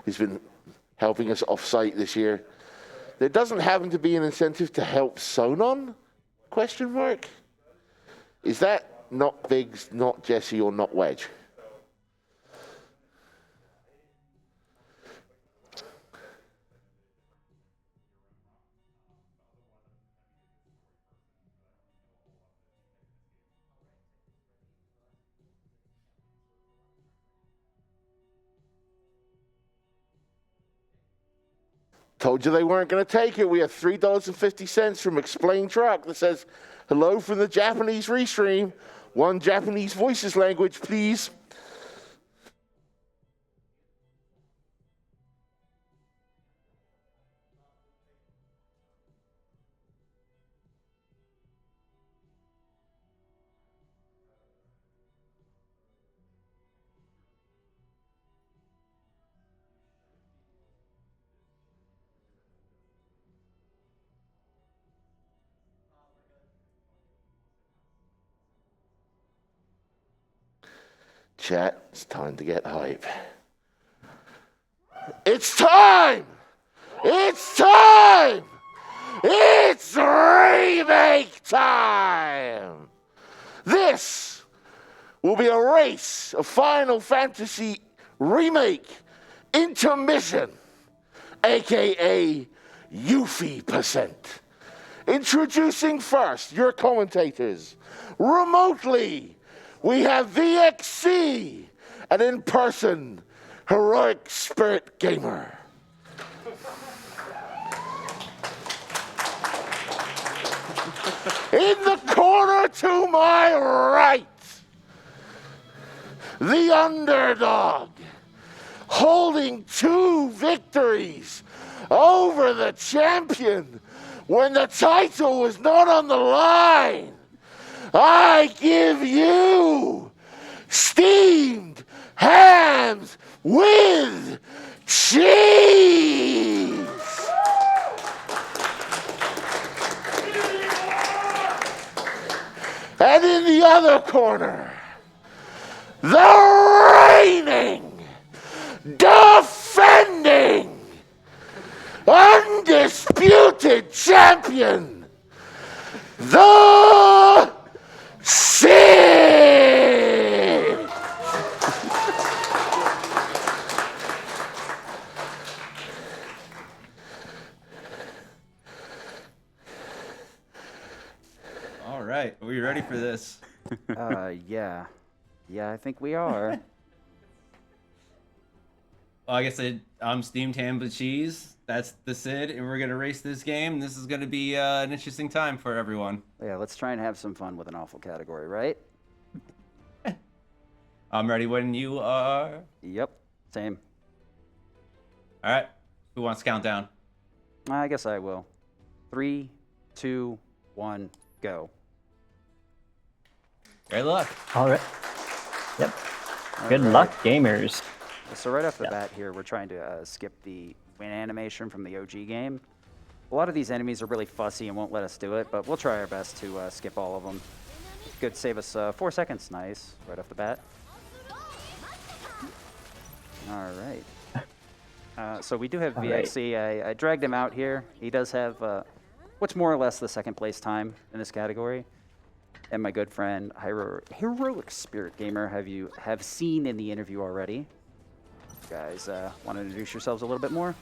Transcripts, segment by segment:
who's been helping us off-site this year. There doesn't happen to be an incentive to help Sonon? Question mark. Is that not Biggs, not Jesse, or not Wedge? Told you they weren't going to take it. We have $3.50 from Explain Truck that says, hello from the Japanese restream. One Japanese voices language, please. Chat, it's time to get hype. It's time! It's time! It's remake time! This will be a race of Final Fantasy Remake Intermission, aka Yuffie%. Introducing first your commentators remotely. We have VXC, and in person, Heroic Spirit Gamer. In the corner to my right, the underdog, holding 2 victories over the champion when the title was not on the line. I give you steamed hams with cheese. And in the other corner, the reigning, defending, undisputed champion, the Sid! All right, are we ready for this? Yeah. Yeah, I think we are. Well, like I said, I'm Steamed Ham with Cheese. That's the Sid, and we're gonna race this game. This is gonna be an interesting time for everyone. Yeah, let's try and have some fun with an awful category, right? I'm ready when you are. Yep, same. All right, who wants to count down? I guess I will. 3, 2, 1, go. Great luck. All right. Yep. All Good right. luck, gamers. So right off the bat here, we're trying to skip the win animation from the OG game. A lot of these enemies are really fussy and won't let us do it, but we'll try our best to skip all of them. Good, save us 4 seconds. Nice, right off the bat. All right. So we do have VXC. I dragged him out here. He does have what's more or less the second place time in this category. And my good friend Heroic Spirit Gamer have seen in the interview already. You guys want to introduce yourselves a little bit more?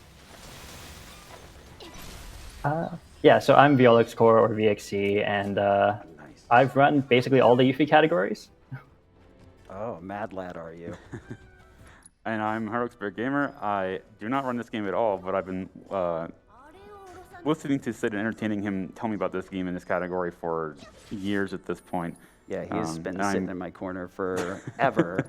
Yeah, so I'm Violix Core or VXC, and Nice. I've run basically all the Yuffie categories. Oh, mad lad, are you? And I'm Heroic Spirit Gamer. I do not run this game at all, but I've been listening to Sid and entertaining him tell me about this game in this category for years at this point. Yeah, he's been sitting in my corner forever.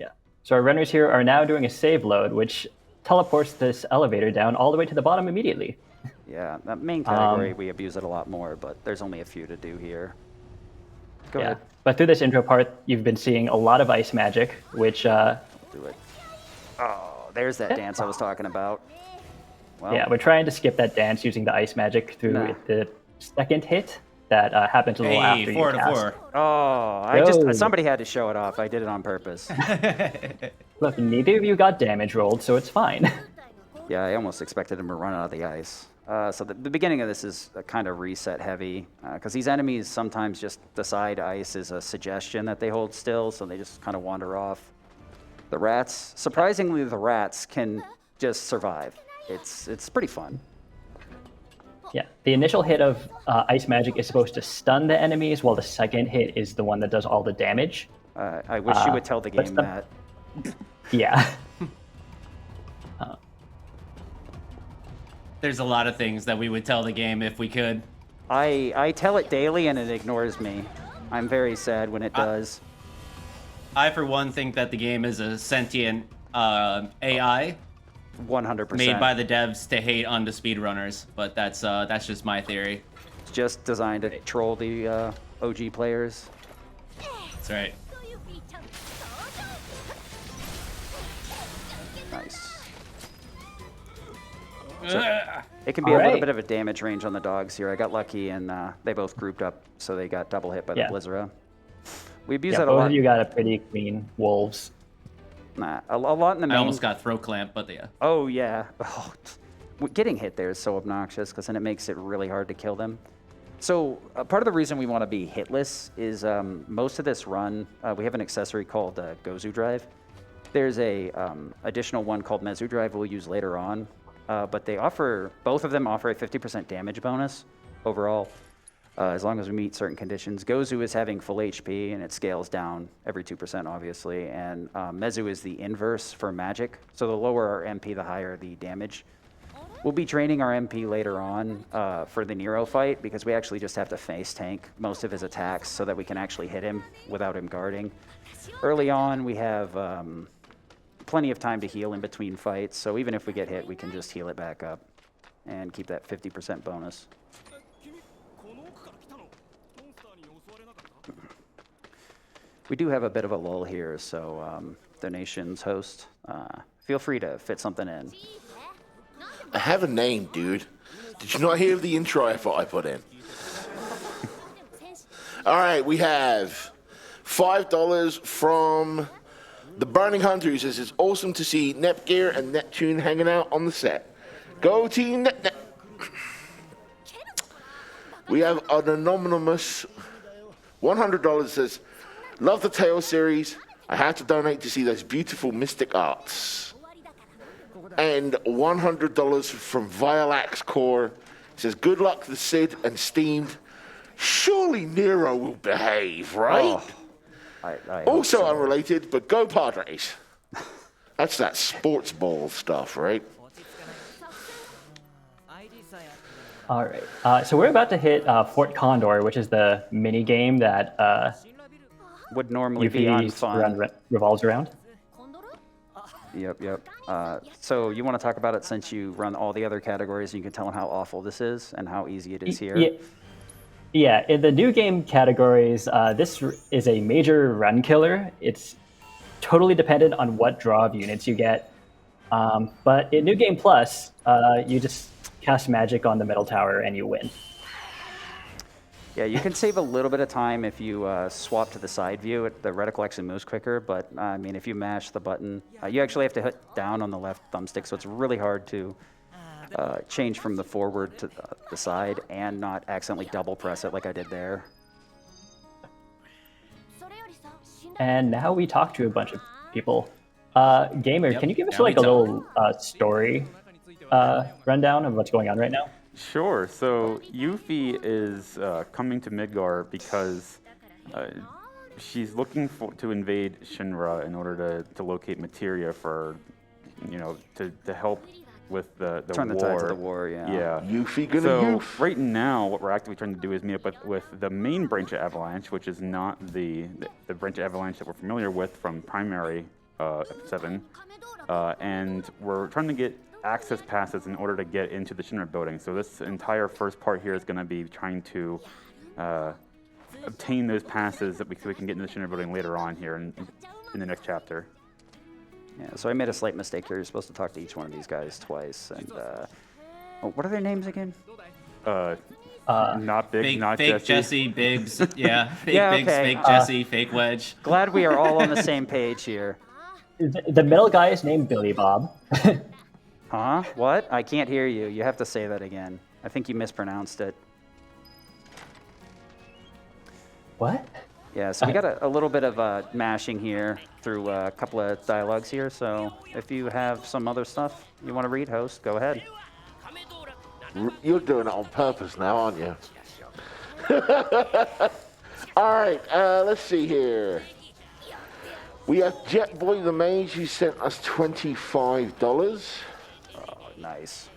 Yeah. So our runners here are now doing a save load, which teleports this elevator down all the way to the bottom immediately. Yeah, that main category, we abuse it a lot more, but there's only a few to do here. Go ahead. But through this intro part, you've been seeing a lot of ice magic, which... Do it. Oh, there's that dance I was talking about. Well, yeah, we're trying to skip that dance using the ice magic through the second hit. that happens a little after Hey, 4 you to cast. 4. Oh, Yo. somebody had to show it off. I did it on purpose. Look, neither of you got damage rolled, so it's fine. Yeah, I almost expected him to run out of the ice. So the beginning of this is kind of reset heavy, because these enemies sometimes just decide ice is a suggestion that they hold still, so they just kind of wander off. The rats, surprisingly, the rats can just survive. It's pretty fun. Yeah, the initial hit of ice magic is supposed to stun the enemies, while the second hit is the one that does all the damage. I wish you would tell the game that. Yeah. There's a lot of things that we would tell the game if we could. I tell it daily and it ignores me. I'm very sad when it does. I, for one, think that the game is a sentient AI 100%. made by the devs to hate on the speedrunners, but that's just my theory. It's just designed to troll the OG players. That's right. Nice. So it can be a little bit of a damage range on the dogs here. I got lucky and they both grouped up, so they got double hit by the Blizzara. We abuse that a both lot. of you got a pretty clean wolves. Nah, a lot in the main. I almost got throat clamp, but yeah. Oh, yeah. Oh, getting hit there is so obnoxious because then it makes it really hard to kill them. So part of the reason we want to be hitless is most of this run, we have an accessory called Gozu Drive. There's a additional one called Mezu Drive we'll use later on. But they offer, both of them offer a 50% damage bonus overall, as long as we meet certain conditions. Gozu is having full HP, and it scales down every 2%, obviously. And Mezu is the inverse for magic. So the lower our MP, the higher the damage. We'll be training our MP later on for the Nero fight, because we actually just have to face tank most of his attacks so that we can actually hit him without him guarding. Early on, we have plenty of time to heal in between fights, so even if we get hit, we can just heal it back up and keep that 50% bonus. We do have a bit of a lull here, so donations host, feel free to fit something in. I have a name, dude. Did you not hear the intro effort I put in? All right, we have $5 from The Burning Hunter, who says it's awesome to see Nepgear and Neptune hanging out on the set. Go team Net. We have an anonymous $100 says, love the Tale series. I have to donate to see those beautiful mystic arts. And $100 from Violax Core says, good luck to the Cid and Steamed. Surely Nero will behave, right? I Also unrelated, but go Padres. That's that sports ball stuff, right? All right. So we're about to hit Fort Condor, which is the mini game that would normally be on fun. Revolves around. Yep. So you want to talk about it since you run all the other categories and you can tell them how awful this is and how easy it is here? Yeah, in the new game categories, this is a major run killer. It's totally dependent on what draw of units you get. But in New Game Plus, you just cast magic on the middle tower and you win. Yeah, you can save a little bit of time if you swap to the side view. The reticle actually moves quicker, but I mean, if you mash the button, you actually have to hit down on the left thumbstick, so it's really hard to change from the forward to the side and not accidentally double press it like I did there. And now we talk to a bunch of people. Gamer, can you give us like a little story rundown of what's going on right now? Sure. So Yuffie is coming to Midgar because she's looking to invade Shinra in order to locate materia for, to help with the Turn war. the tides of the war, yeah. Yeah. Yuffie gonna so Yuff. right now, what we're actively trying to do is meet up with the main branch of Avalanche, which is not the branch of Avalanche that we're familiar with from Primary 7, and we're trying to get access passes in order to get into the Shinra building. So this entire first part here is going to be trying to obtain those passes that we can get into the Shinra building later on here in the next chapter. Yeah, so I made a slight mistake here. You're supposed to talk to each one of these guys twice. And what are their names again? Not big, Fake, not fake Jesse. Biggs. Yeah, fake Yeah, Biggs, okay. fake Jesse, fake Wedge. Glad we are all on the same page here. The middle guy is named Billy Bob. Huh? What? I can't hear you. You have to say that again. I think you mispronounced it. What? Yeah, so we got a little bit of mashing here through a couple of dialogues here. So if you have some other stuff you want to read, host, go ahead. You're doing it on purpose now, aren't you? All right, let's see here. We have Jetboy the Mage, who sent us $25. Nice.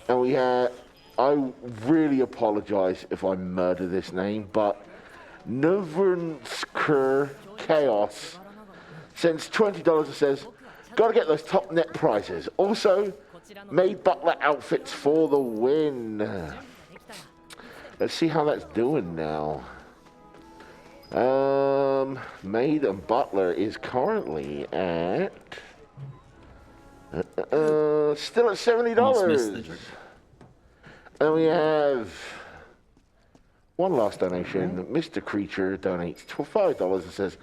And we have, I really apologize if I murder this name, but Novernsker Chaos sends $20 and says, gotta get those top net prizes. Also, made Butler outfits for the win. Let's see how that's doing now. Maid and Butler is currently at still at $70. Almost missed the trick. And we have one last donation. Mr. Creature donates $5 and says,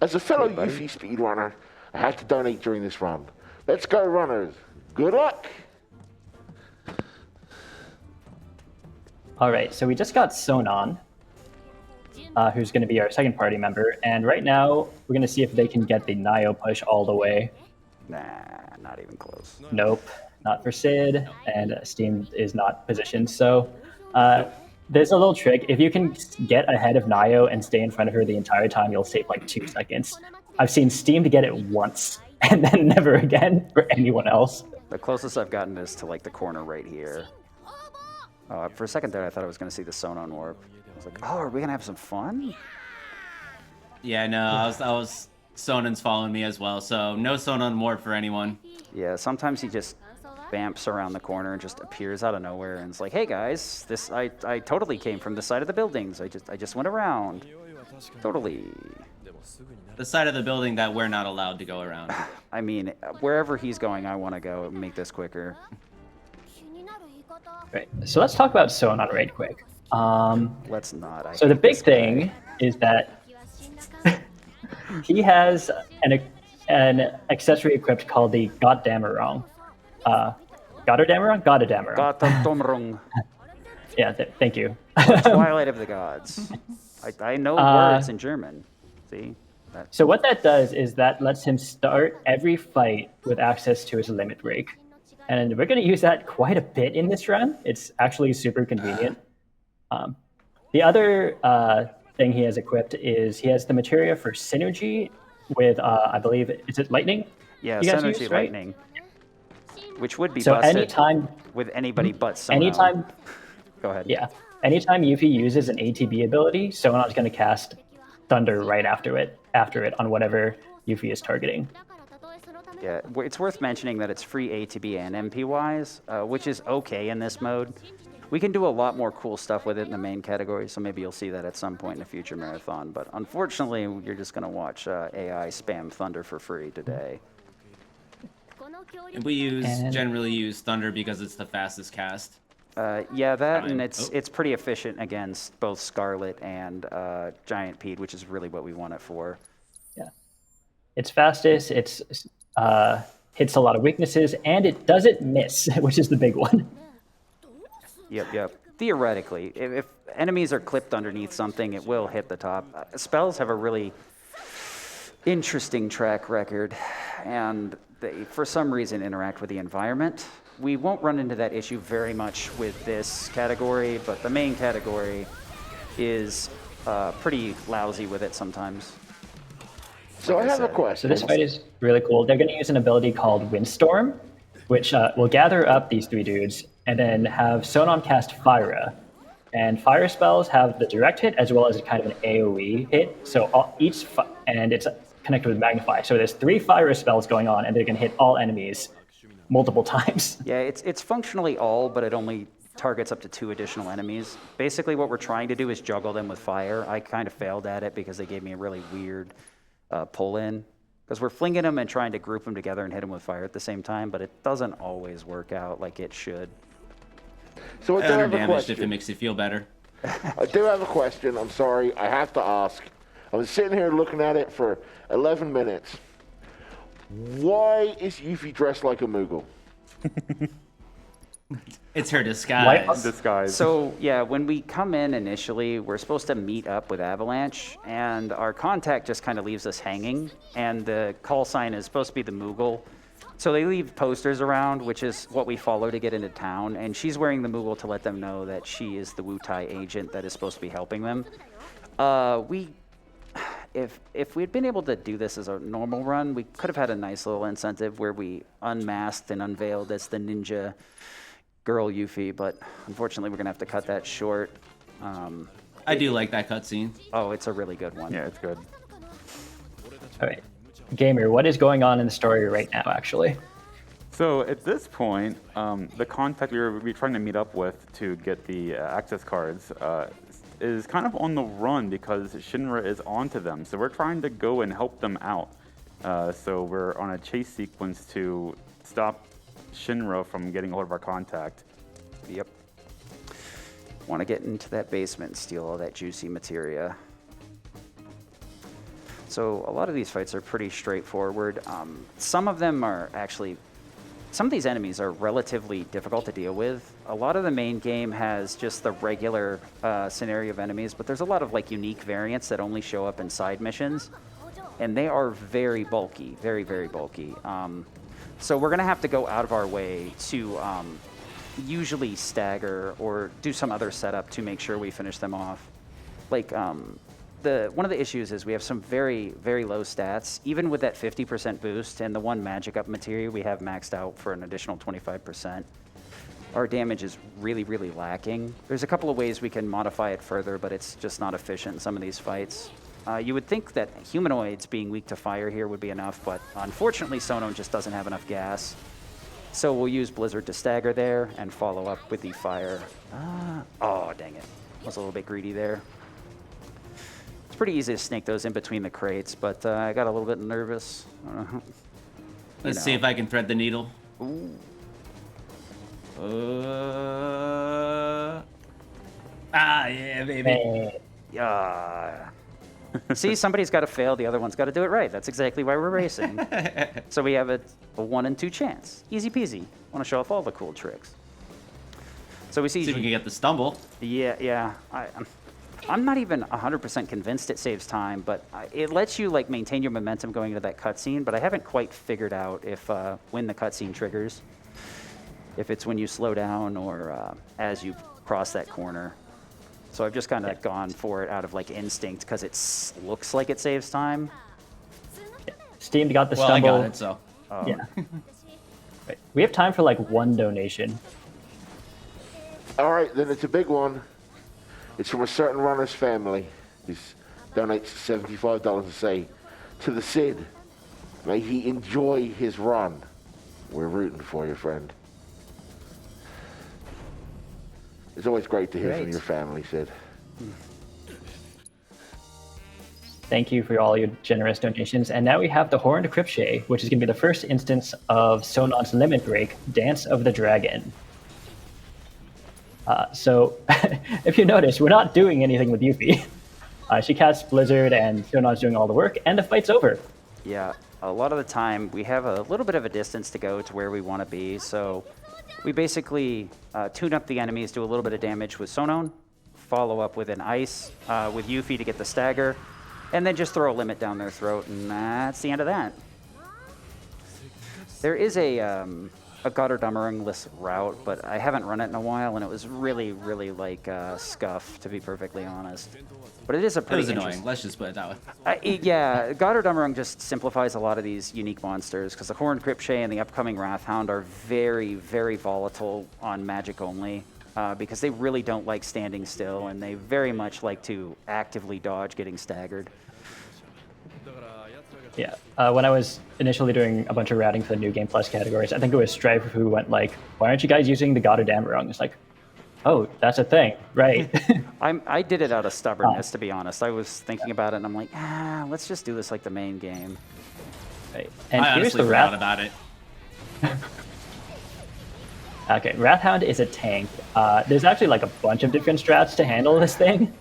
as a fellow Yuffie speedrunner, I had to donate during this run. Let's go, runners. Good luck. All right, so we just got Sonon, who's going to be our second party member, and right now we're going to see if they can get the Nio push all the way. Nah, not even close. Nope, not for Sid, and Steam is not positioned. So there's a little trick. If you can get ahead of Nio and stay in front of her the entire time, you'll save like 2 seconds. I've seen Steam to get it once, and then never again for anyone else. The closest I've gotten is to like the corner right here. For a second there, I thought I was going to see the Sonon warp. I was like, oh, are we going to have some fun? Yeah, no, I was Sonon's following me as well, so no Sonon warp for anyone. Yeah, sometimes he just bamps around the corner and just appears out of nowhere and it's like, hey guys, this I totally came from the side of the buildings. I just went around. Totally. The side of the building that we're not allowed to go around. I mean, wherever he's going, I want to go and make this quicker. Right, so let's talk about Sonon right quick. Let's not. So the big thing is that he has an accessory equipped called the Goddammerung. Goddammerung? Goddammerung. Yeah, thank you. Twilight of the Gods. I know words in German. See? So what that does is that lets him start every fight with access to his limit break. And we're going to use that quite a bit in this run. It's actually super convenient. The other thing he has equipped is he has the materia for synergy with, I believe, is it lightning? Yeah, you guys synergy use, right? lightning. Which would be So busted anytime, with anybody but Sonon. anytime, Go ahead. yeah, anytime Yuffie uses an ATB ability, Sonon's going to cast Thunder right after it on whatever Yuffie is targeting. Yeah, it's worth mentioning that it's free ATB and MP-wise, which is okay in this mode. We can do a lot more cool stuff with it in the main category, so maybe you'll see that at some point in a future marathon. But unfortunately, you're just going to watch AI spam Thunder for free today. And we generally use Thunder because it's the fastest cast. Yeah, that, and it's pretty efficient against both Scarlet and Giant Pete, which is really what we want it for. Yeah, it's fastest. It's hits a lot of weaknesses, and it doesn't miss, which is the big one. Yep. Theoretically, if enemies are clipped underneath something, it will hit the top. Spells have a really interesting track record, and they, for some reason, interact with the environment. We won't run into that issue very much with this category, but the main category is pretty lousy with it sometimes. So I have a question. So this fight is really cool. They're going to use an ability called Windstorm, which will gather up these three dudes and then have Sonon cast Fyra. And fire spells have the direct hit as well as kind of an AoE hit. So and it's connected with Magnify. So there's 3 fire spells going on, and they're going to hit all enemies multiple times. Yeah, it's functionally all, but it only targets up to 2 additional enemies. Basically, what we're trying to do is juggle them with fire. I kind of failed at it because they gave me a really weird pull-in. Because we're flinging them and trying to group them together and hit them with fire at the same time, but it doesn't always work out like it should. So I do have a Damaged if it question. makes you feel better. I do have a question. I'm sorry. I have to ask. I was sitting here looking at it for 11 minutes. Why is Yuffie dressed like a Moogle? It's her disguise. Disguise. So yeah, when we come in initially, we're supposed to meet up with Avalanche, and our contact just kind of leaves us hanging, and the call sign is supposed to be the Moogle. So they leave posters around, which is what we follow to get into town, and she's wearing the Moogle to let them know that she is the Wutai agent that is supposed to be helping them. If we'd been able to do this as a normal run, we could have had a nice little incentive where we unmasked and unveiled as the ninja girl Yuffie, but unfortunately we're gonna have to cut that short. I do like that cutscene. Oh, it's a really good one. Yeah, it's good. All right. Gamer, what is going on in the story right now, actually? So at this point, the contact we were trying to meet up with to get the access cards is kind of on the run because Shinra is onto them. So we're trying to go and help them out. So we're on a chase sequence to stop Shinra from getting a hold of our contact. Yep. Want to get into that basement and steal all that juicy materia. So a lot of these fights are pretty straightforward. Some of them are actually, some of these enemies are relatively difficult to deal with. A lot of the main game has just the regular scenario of enemies, but there's a lot of like unique variants that only show up in side missions, and they are very bulky, very, very bulky. So we're gonna have to go out of our way to usually stagger or do some other setup to make sure we finish them off. Like, one of the issues is we have some very, very low stats. Even with that 50% boost and the one magic up materia we have maxed out for an additional 25%, our damage is really, really lacking. There's a couple of ways we can modify it further, but it's just not efficient in some of these fights. You would think that humanoids being weak to fire here would be enough, but unfortunately Sonon just doesn't have enough gas. So we'll use Blizzard to stagger there and follow up with the fire. Oh, dang it. I was a little bit greedy there. It's pretty easy to snake those in between the crates, but I got a little bit nervous. Let's see if I can thread the needle. Ooh. Yeah, baby. Hey. Yeah. See, somebody's got to fail, the other one's got to do it right. That's exactly why we're racing. So we have a 1 in 2 chance. Easy peasy. Want to show off all the cool tricks. So we see... See if we can get the stumble. Yeah. I'm not even 100% convinced it saves time, but it lets you like maintain your momentum going into that cutscene, but I haven't quite figured out if when the cutscene triggers. If it's when you slow down or as you cross that corner. So I've just kind of gone for it out of like instinct because it looks like it saves time. Steam got the Well, stumble. I got it, so. Yeah. Right. We have time for like one donation. All right, then it's a big one. It's from a certain runner's family. He donates $75 to say, to the Cid, may he enjoy his run. We're rooting for you, friend. It's always great to hear from your family, Sid. Thank you for all your generous donations. And now we have the Horned Cryptche, which is going to be the first instance of Sonon's Limit Break, Dance of the Dragon. So, if you notice, we're not doing anything with Yuffie. She casts Blizzard, and Sonon's doing all the work, and the fight's over. Yeah, a lot of the time we have a little bit of a distance to go to where we want to be, so we basically tune up the enemies, do a little bit of damage with Sonon, follow up with an ice with Yuffie to get the stagger, and then just throw a limit down their throat, and that's the end of that. There is a Goddardummerung-less route, but I haven't run it in a while, and it was really, really like scuff, to be perfectly honest. But it is a It pretty was annoying. Let's just put it that way. Yeah, Goddardummerung just simplifies a lot of these unique monsters, because the Horned Cryptche and the upcoming Wrathhound are very, very volatile on magic only, because they really don't like standing still, and they very much like to actively dodge getting staggered. Yeah. When I was initially doing a bunch of routing for the New Game Plus categories, I think it was Strife who went like, why aren't you guys using the Goddardummerung? It's like, oh, that's a thing, right? I did it out of stubbornness, to be honest. I was thinking about it, and I'm like, let's just do this like the main game. Right. And I here's honestly the forgot Wrath. about it. Okay, Wrathhound is a tank. There's actually like a bunch of different strats to handle this thing.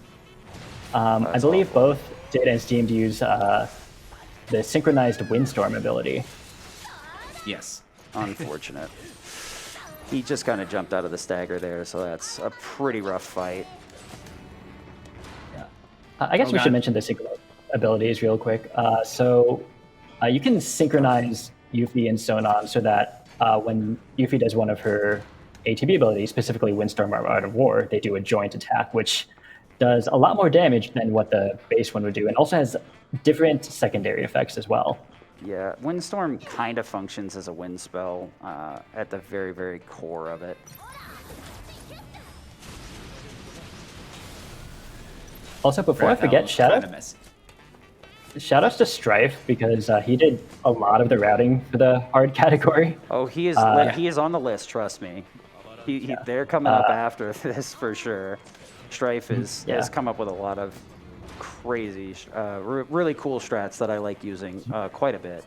I believe both Data and Steam use the synchronized Windstorm ability. Yes. Unfortunate. He just kind of jumped out of the stagger there, so that's a pretty rough fight. Yeah. I guess we should mention the synchronized abilities real quick. So you can synchronize Yuffie and Sonon so that when Yuffie does one of her ATB abilities, specifically Windstorm or Art of War, they do a joint attack, which does a lot more damage than what the base one would do, and also has different secondary effects as well. Yeah, Windstorm kind of functions as a wind spell at the very, very core of it. Also, before I forget, shoutouts to Strife, because he did a lot of the routing for the hard category. Oh, he is on the list, trust me. They're coming up after this for sure. Strife has come up with a lot of crazy, really cool strats that I like using quite a bit.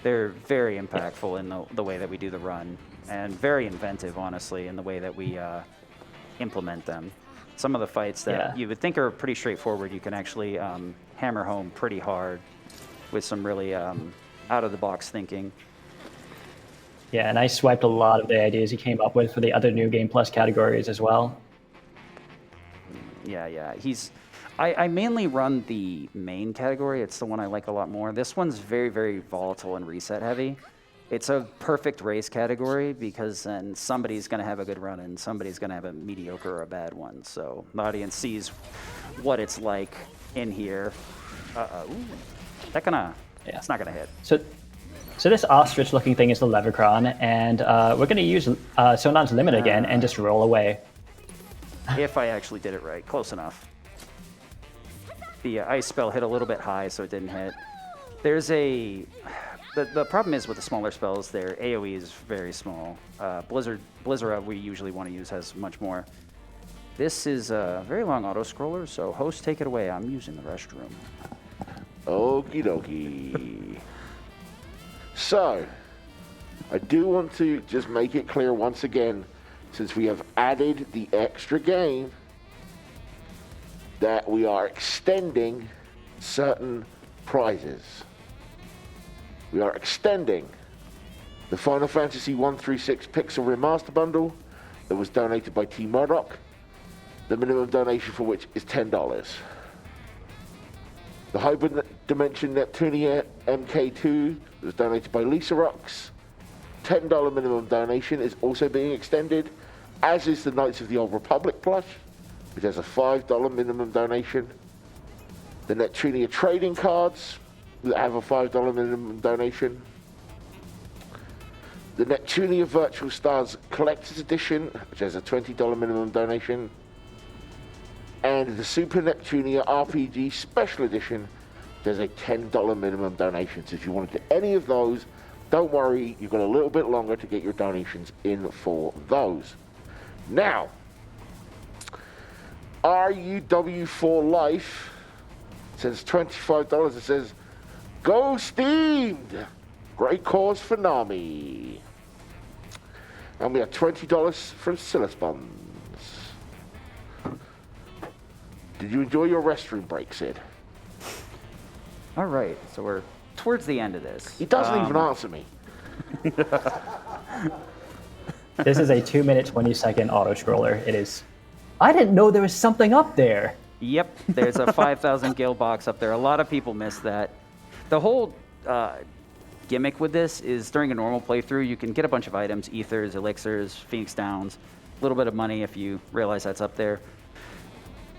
They're very impactful in the way that we do the run, and very inventive, honestly, in the way that we implement them. Some of the fights that you would think are pretty straightforward, you can actually hammer home pretty hard with some really out-of-the-box thinking. Yeah, and I swiped a lot of the ideas he came up with for the other New Game Plus categories as well. Yeah. I mainly run the main category. It's the one I like a lot more. This one's very, very volatile and reset heavy. It's a perfect race category because then somebody's going to have a good run and somebody's going to have a mediocre or a bad one. So the audience sees what it's like in here. It's not gonna hit. So this ostrich-looking thing is the Levercron, and we're going to use Sonon's Limit again and just roll away. If I actually did it right, close enough. The ice spell hit a little bit high, so it didn't hit. There's the problem is with the smaller spells, their AoE is very small. Blizzard we usually want to use has much more. This is a very long auto-scroller, so host, take it away. I'm using the restroom. Okie dokie. So, I do want to just make it clear once again, since we have added the extra game, that we are extending certain prizes. We are extending the Final Fantasy 1-6 Pixel Remaster Bundle that was donated by T Murdoch, the minimum donation for which is $10. The Hybrid Dimension Neptunia MK2 that was donated by Lisa Rocks, $10 minimum donation is also being extended, as is the Knights of the Old Republic plush, which has a $5 minimum donation. The Neptunia trading cards that have a $5 minimum donation. The Neptunia Virtual Stars Collector's Edition, which has a $20 minimum donation. And the Super Neptunia RPG Special Edition, there's a $10 minimum donation. So if you want to get any of those, don't worry, you've got a little bit longer to get your donations in for those. Now, RUW4 Life says $25. It says, go steamed! Great cause for Nami. And we have $20 from Silas Buns. Did you enjoy your restroom break, Sid? All right, so we're towards the end of this. He doesn't even answer me. This is a 2-minute, 20-second auto-scroller. It is... I didn't know there was something up there. Yep, there's a 5,000 gil box up there. A lot of people miss that. The whole gimmick with this is during a normal playthrough, you can get a bunch of items, ethers, elixirs, Phoenix Downs, a little bit of money if you realize that's up there.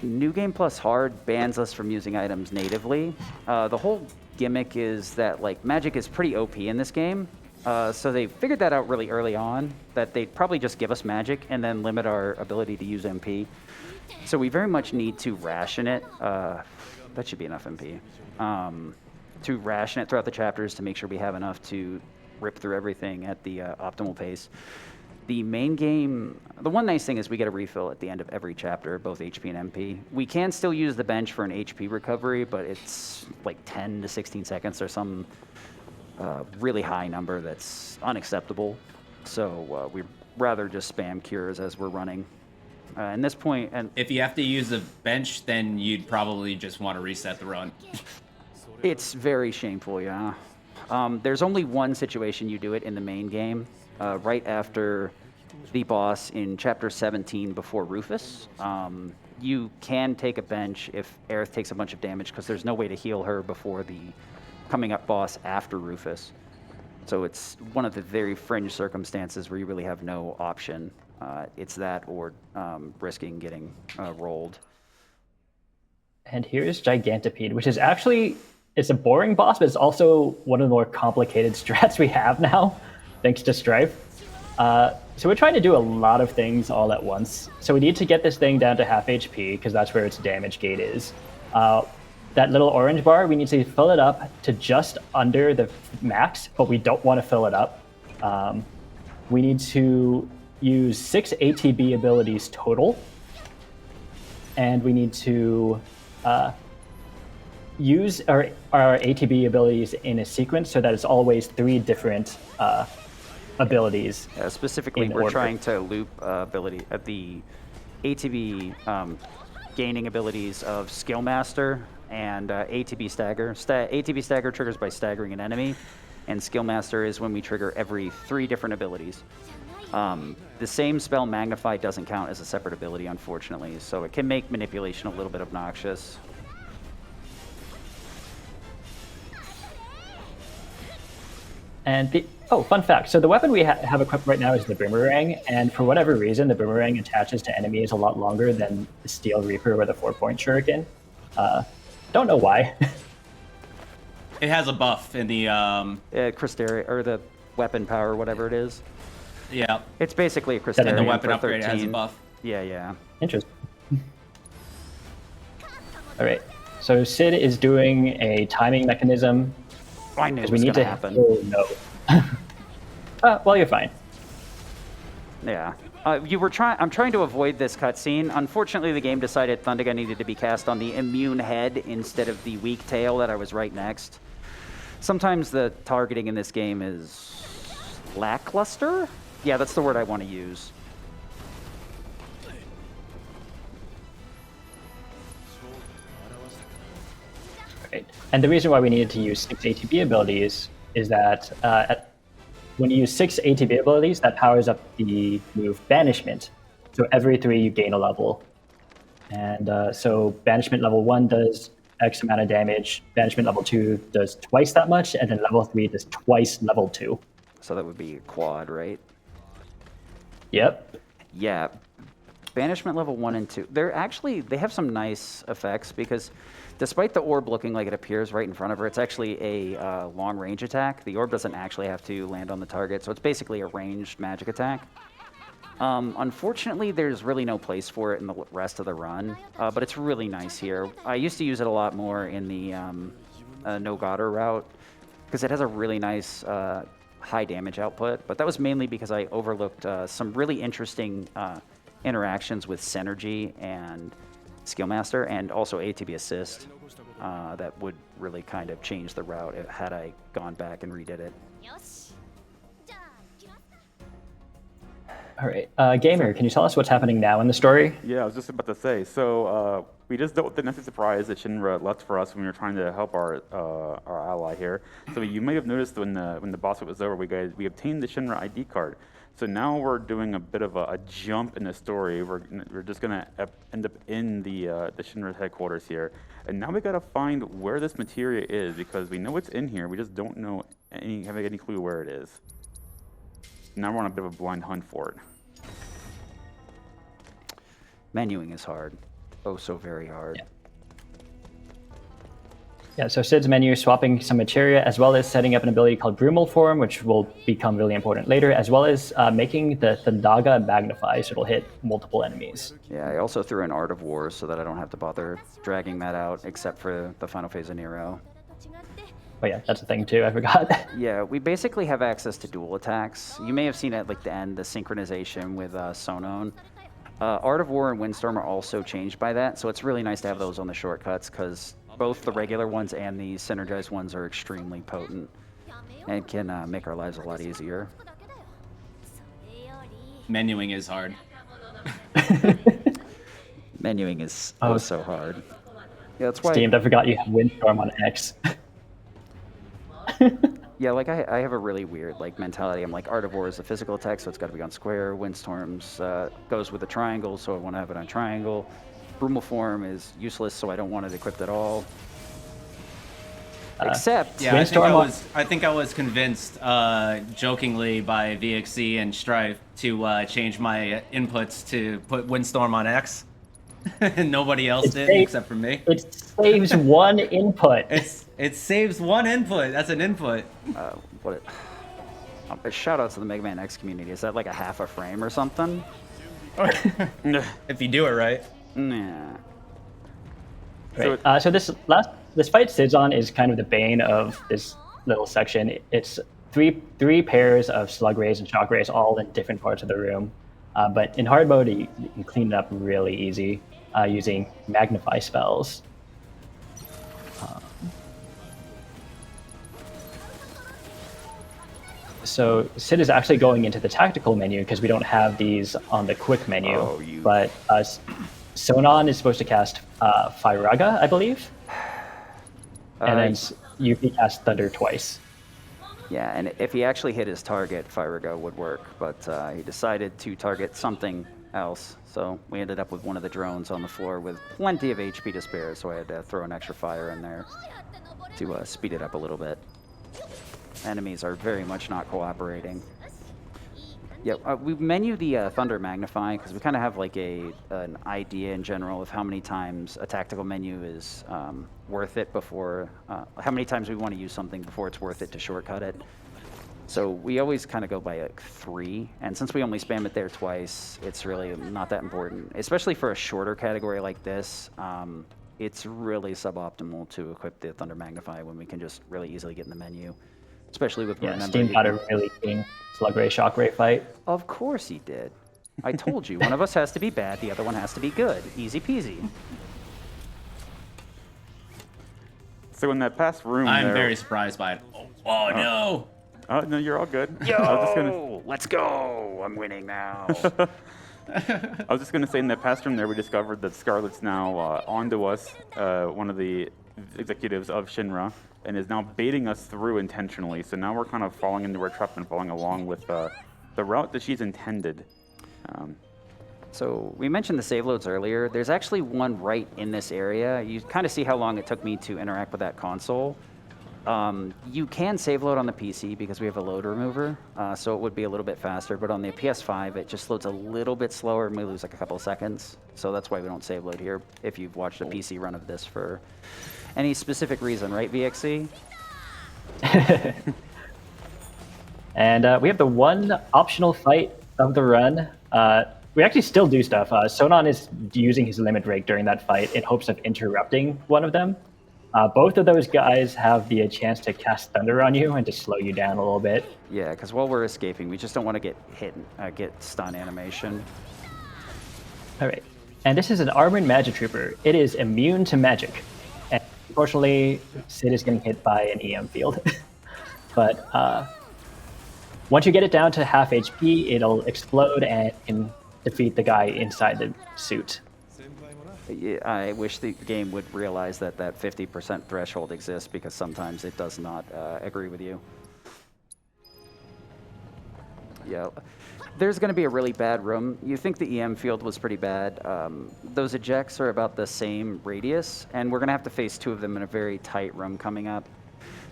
New Game Plus Hard bans us from using items natively. The whole gimmick is that like magic is pretty OP in this game. So they figured that out really early on, that they'd probably just give us magic and then limit our ability to use MP. So we very much need to ration it. That should be enough MP. To ration it throughout the chapters to make sure we have enough to rip through everything at the optimal pace. The main game, the one nice thing is we get a refill at the end of every chapter, both HP and MP. We can still use the bench for an HP recovery, but it's like 10 to 16 seconds or some really high number that's unacceptable. So we'd rather just spam cures as we're running. And this point, and If you have to use a bench, then you'd probably just want to reset the run. it's very shameful, yeah. There's only one situation you do it in the main game, right after the boss in Chapter 17 before Rufus. You can take a bench if Aerith takes a bunch of damage, because there's no way to heal her before the coming up boss after Rufus. So it's one of the very fringe circumstances where you really have no option. It's that or risking getting rolled. And here's Gigantipede, which is actually, it's a boring boss, but it's also one of the more complicated strats we have now, thanks to Strife. So we're trying to do a lot of things all at once. So we need to get this thing down to half HP, because that's where its damage gate is. That little orange bar, we need to fill it up to just under the max, but we don't want to fill it up. We need to use 6 ATB abilities total. And we need to use our ATB abilities in a sequence so that it's always 3 different abilities. Specifically, we're trying to loop the ATB gaining abilities of Skill Master and ATB Stagger. ATB Stagger triggers by staggering an enemy, and Skill Master is when we trigger every 3 different abilities. The same spell, Magnify, doesn't count as a separate ability, unfortunately, so it can make manipulation a little bit obnoxious. And fun fact. So the weapon we have equipped right now is the Boomerang, and for whatever reason, the Boomerang attaches to enemies a lot longer than the Steel Reaper or the 4-point Shuriken. Don't know why. It has a buff in the Crystarium, or the weapon power, whatever it is. Yeah. It's basically a Crystarium. And the weapon for upgrade 13. has a buff. Yeah. Interesting. All right. So Sid is doing a timing mechanism. I knew it We was need going to to happen. Oh no. Well, you're fine. Yeah. I'm trying to avoid this cutscene. Unfortunately, the game decided Thundergun needed to be cast on the immune head instead of the weak tail that I was right next. Sometimes the targeting in this game is lackluster? Yeah, that's the word I want to use. Right. And the reason why we needed to use 6 ATB abilities is that when you use 6 ATB abilities, that powers up the move Banishment. So every 3 you gain a level. And so Banishment level 1 does X amount of damage, Banishment level 2 does twice that much, and then level 3 does twice level 2. So that would be a quad, right? Yep. Yeah. Banishment level 1 and 2. They have some nice effects because despite the orb looking like it appears right in front of her, it's actually a long range attack. The orb doesn't actually have to land on the target, so it's basically a ranged magic attack. Unfortunately, there's really no place for it in the rest of the run, but it's really nice here. I used to use it a lot more in the No-Goddard route because it has a really nice high damage output, but that was mainly because I overlooked some really interesting interactions with Synergy and Skillmaster, and also ATB Assist that would really kind of change the route had I gone back and redid it. All right. Gamer, can you tell us what's happening now in the story? Yeah, I was just about to say. So we just dealt with the necessary surprise that Shinra left for us when we were trying to help our ally here. So you may have noticed when the boss fight was over, we obtained the Shinra ID card. So now we're doing a bit of a jump in the story. We're just gonna end up in the Shinra headquarters here, and now we gotta find where this materia is because we know it's in here. We just don't know have any clue where it is. Now we're on a bit of a blind hunt for it. Menuing is hard. Oh, so very hard. Yeah, so Sid's menu is swapping some materia, as well as setting up an ability called Brumal Form, which will become really important later, as well as making the Naga Magnify, so it'll hit multiple enemies. Yeah, I also threw in Art of War so that I don't have to bother dragging that out, except for the final phase of Nero. Oh yeah, that's a thing too, I forgot. Yeah, we basically have access to dual attacks. You may have seen at like the end, the synchronization with Sonon. Art of War and Windstorm are also changed by that, so it's really nice to have those on the shortcuts, because both the regular ones and the synergized ones are extremely potent and can make our lives a lot easier. menuing is hard. Menuing is Oh. so hard. Yeah, that's why. Steamed, I forgot you have Windstorm on X. Yeah, like I have a really weird like mentality. I'm like, Art of War is a physical attack, so it's got to be on square. Windstorms goes with a triangle, so I want to have it on triangle. Brumal Form is useless, so I don't want it equipped at all. Except, Yeah, Windstorm I think I was convinced, jokingly by VXC and Strife to change my inputs to put Windstorm on X. Nobody else did except for me. It saves one input. It saves one input. That's an input. shout out to the Mega Man X community. Is that like a half a frame or something? If you do it right. Nah. Right. So this fight Sid's on is kind of the bane of this little section. It's three pairs of Slug Rays and Shock Rays all in different parts of the room. But in hard mode, you can clean it up really easy using magnify spells. So Sid is actually going into the tactical menu because we don't have these on the quick menu. But Sonon is supposed to cast Firaga, I believe. And then Yuffie cast Thunder twice. Yeah, and if he actually hit his target, Firaga would work, but he decided to target something else. So we ended up with one of the drones on the floor with plenty of HP to spare, so I had to throw an extra fire in there to speed it up a little bit. Enemies are very much not cooperating. Yeah, we menu the Thunder Magnify because we kind of have like an idea in general of how many times a tactical menu is worth it before, how many times we want to use something before it's worth it to shortcut it. So we always kind of go by like 3, and since we only spam it there twice, it's really not that important. Especially for a shorter category like this, it's really suboptimal to equip the Thunder Magnify when we can just really easily get in the menu. Especially with Steam got a really clean Slug Ray Shock Ray fight. Of course he did. I told you, one of us has to be bad, the other one has to be good. Easy peasy. So in that past room I'm very surprised by it. Oh no! Oh, no, you're all good. Let's go! I'm winning now. I was just going to say, in that past room there, we discovered that Scarlet's now onto us, one of the executives of Shinra, and is now baiting us through intentionally. So now we're kind of falling into her trap and following along with the route that she's intended. So we mentioned the save loads earlier. There's actually one right in this area. You kind of see how long it took me to interact with that console. You can save load on the PC because we have a load remover, so it would be a little bit faster. But on the PS5, it just loads a little bit slower, and we lose like a couple of seconds. So that's why we don't save load here. If you've watched a PC run of this for any specific reason, right, VXC? And we have the one optional fight of the run. We actually still do stuff. Sonon is using his limit break during that fight in hopes of interrupting one of them. Both of those guys have the chance to cast Thunder on you and to slow you down a little bit. Yeah, because while we're escaping, we just don't want to get hit, get stun animation. All right. And this is an Armored Magic Trooper. It is immune to magic. And unfortunately, Sid is getting hit by an EM field. But once you get it down to half HP, it'll explode and can defeat the guy inside the suit. I wish the game would realize that that 50% threshold exists, because sometimes it does not agree with you. Yeah, there's going to be a really bad room. You think the EM field was pretty bad. Those ejects are about the same radius, and we're going to have to face 2 of them in a very tight room coming up.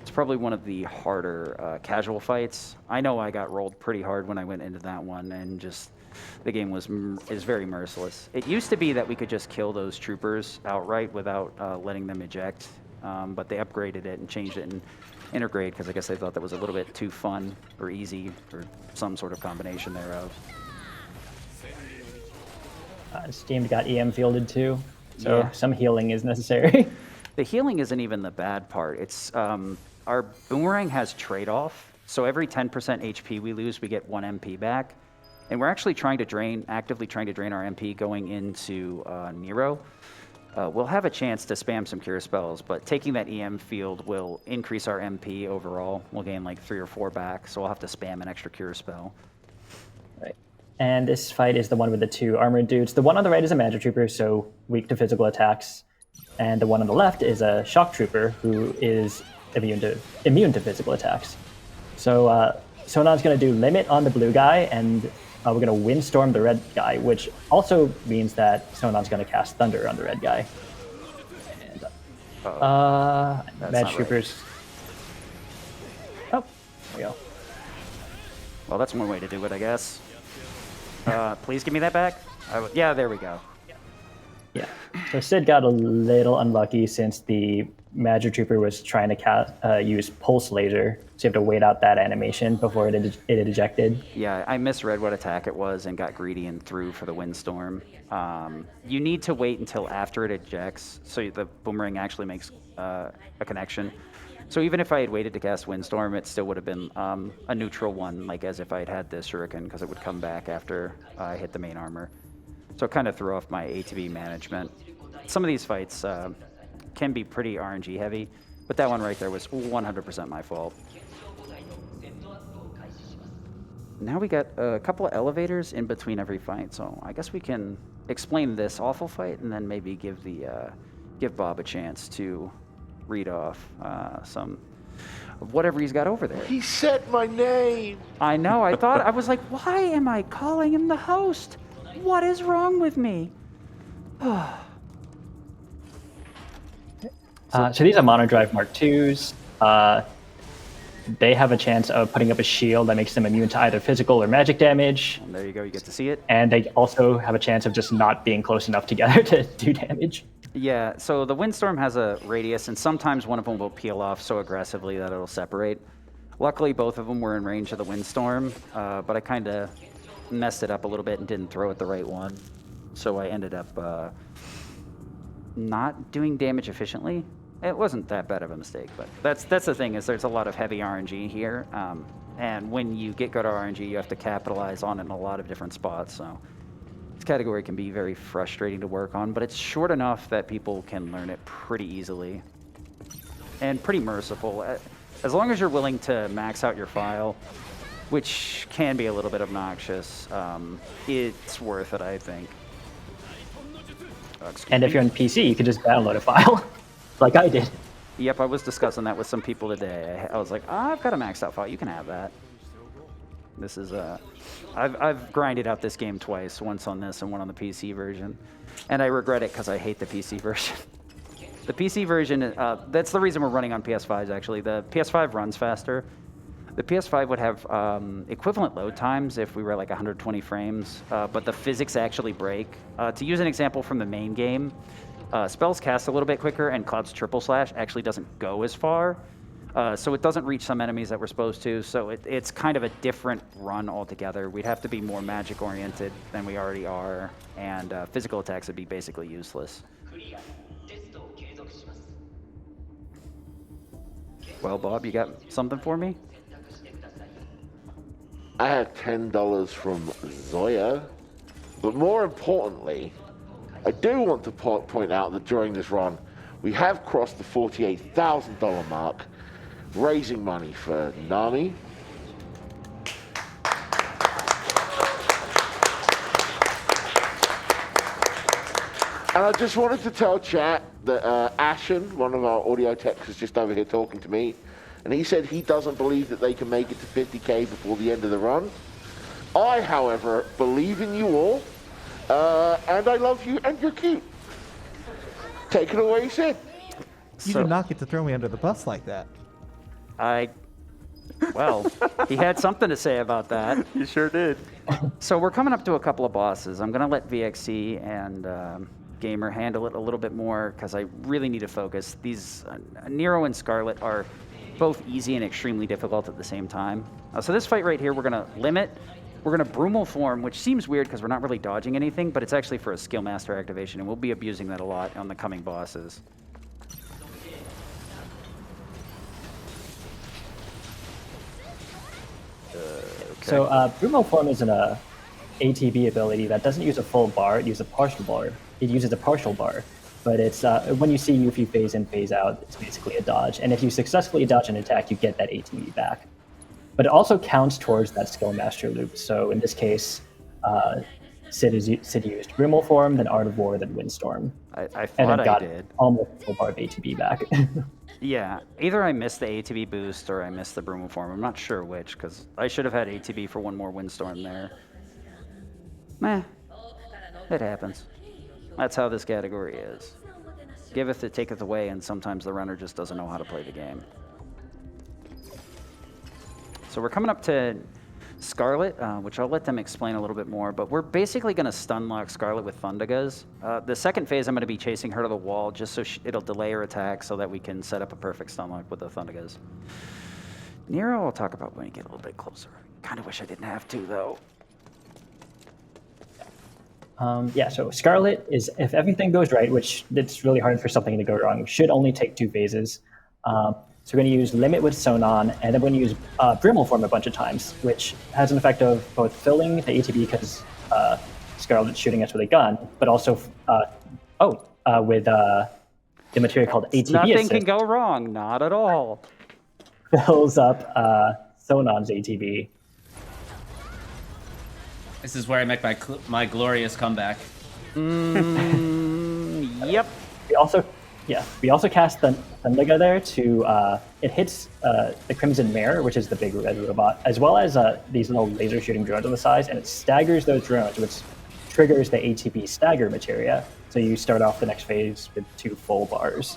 It's probably one of the harder casual fights. I know I got rolled pretty hard when I went into that one, and just the game is very merciless. It used to be that we could just kill those troopers outright without letting them eject, but they upgraded it and changed it in Intergrade because I guess they thought that was a little bit too fun or easy, or some sort of combination thereof. Steam got EM fielded too, so Yeah. some healing is necessary. The healing isn't even the bad part. It's our boomerang has trade-off, so every 10% HP we lose, we get 1 MP back. And we're actually actively trying to drain our MP going into Nero. We'll have a chance to spam some cure spells, but taking that EM field will increase our MP overall. We'll gain like 3 or 4 back, so we'll have to spam an extra cure spell. Right. And this fight is the one with the 2 armored dudes. The one on the right is a magic trooper, so weak to physical attacks. And the one on the left is a shock trooper, who is immune to physical attacks. So Sonon's going to do limit on the blue guy, and we're going to windstorm the red guy, which also means that Sonon's going to cast thunder on the red guy. And Mad Troopers. Right. Oh, there we go. Well, that's one way to do it, I guess. Please give me that back. Yeah, there we go. Yeah. So Sid got a little unlucky since the Magic Trooper was trying to use Pulse Laser, so you have to wait out that animation before it ejected. Yeah, I misread what attack it was and got greedy and threw for the Windstorm. You need to wait until after it ejects, so the boomerang actually makes a connection. So even if I had waited to cast Windstorm, it still would have been a neutral one, like as if I had had this Shuriken, because it would come back after I hit the main armor. So it kind of threw off my ATB management. Some of these fights can be pretty RNG heavy, but that one right there was 100% my fault. Now we got a couple of elevators in between every fight, so I guess we can explain this awful fight and then maybe give Bob a chance to read off some of whatever he's got over there. He said my name. I know. I was like, why am I calling him the host? What is wrong with me? So these are Monodrive Mark IIs. They have a chance of putting up a shield that makes them immune to either physical or magic damage. And there you go. You get to see it. And they also have a chance of just not being close enough together to do damage. Yeah, so the Windstorm has a radius, and sometimes one of them will peel off so aggressively that it'll separate. Luckily, both of them were in range of the Windstorm, but I kind of messed it up a little bit and didn't throw it the right one. So I ended up not doing damage efficiently. It wasn't that bad of a mistake, but that's the thing, is there's a lot of heavy RNG here, and when you get good RNG, you have to capitalize on it in a lot of different spots, so this category can be very frustrating to work on, but it's short enough that people can learn it pretty easily, and pretty merciful. As long as you're willing to max out your file, which can be a little bit obnoxious, it's worth it, I think. And if you're on PC, you could just download a file, like I did. Yep, I was discussing that with some people today. I was like, I've got a maxed out file. You can have that. This is I've grinded out this game twice, once on this and one on the PC version, and I regret it because I hate the PC version. The PC version, that's the reason we're running on PS5s. Actually, the PS5 runs faster. The PS5 would have equivalent load times if we were like 120 frames, but the physics actually break. To use an example from the main game, spells cast a little bit quicker, and Cloud's Triple Slash actually doesn't go as far. So it doesn't reach some enemies that we're supposed to, so it's kind of a different run altogether. We'd have to be more magic-oriented than we already are, and physical attacks would be basically useless. Well, Bob, you got something for me? I have $10 from Zoya, but more importantly, I do want to point out that during this run, we have crossed the $48,000 mark, raising money for Nami. And I just wanted to tell chat that Ashen, one of our audio techs, is just over here talking to me, and he said he doesn't believe that they can make it to 50k before the end of the run. I, however, believe in you all, and I love you, and you're cute. Take it away, Sid. You did not get to throw me under the bus like that. Well, he had something to say about that. You sure did. So we're coming up to a couple of bosses. I'm going to let VXC and Gamer handle it a little bit more because I really need to focus. These Nero and Scarlet are both easy and extremely difficult at the same time. So this fight right here, we're going to limit. We're going to Brumal Form, which seems weird because we're not really dodging anything, but it's actually for a Skill Master activation, and we'll be abusing that a lot on the coming bosses. Okay. So Brumal Form is an ATB ability that doesn't use a full bar, it uses a partial bar. It uses a partial bar, but it's when you see Yuffie phase in, phase out, it's basically a dodge. And if you successfully dodge an attack, you get that ATB back. But it also counts towards that Skill Master loop. So in this case, Sid used Rimmel form, then Art of War, then Windstorm. I And then thought I got did. almost full bar of ATB back. Yeah, either I missed the ATB boost or I missed the Brumal form. I'm not sure which, because I should have had ATB for one more Windstorm there. Meh, it happens. That's how this category is. Giveth it, taketh away, and sometimes the runner just doesn't know how to play the game. So we're coming up to Scarlet, which I'll let them explain a little bit more, but we're basically going to stun lock Scarlet with Thundagas. The second phase, I'm going to be chasing her to the wall just so it'll delay her attack so that we can set up a perfect stun lock with the Thundagas. Nero I'll talk about when we get a little bit closer. Kind of wish I didn't have to, though. Yeah, so Scarlet is, if everything goes right, which it's really hard for something to go wrong, should only take 2 phases. So we're going to use Limit with Sonon, and then we're going to use Brimble Form a bunch of times, which has an effect of both filling the ATB because Scarlet's shooting us with a gun, but also with the material called ATB Nothing Assist, can go wrong, not at all. fills up Sonon's ATB. This is where I make my glorious comeback. Yep. We also cast the Thundaga there to it hits the Crimson Mare, which is the big red robot, as well as these little laser shooting drones on the sides, and it staggers those drones, which triggers the ATB stagger materia. So you start off the next phase with 2 full bars.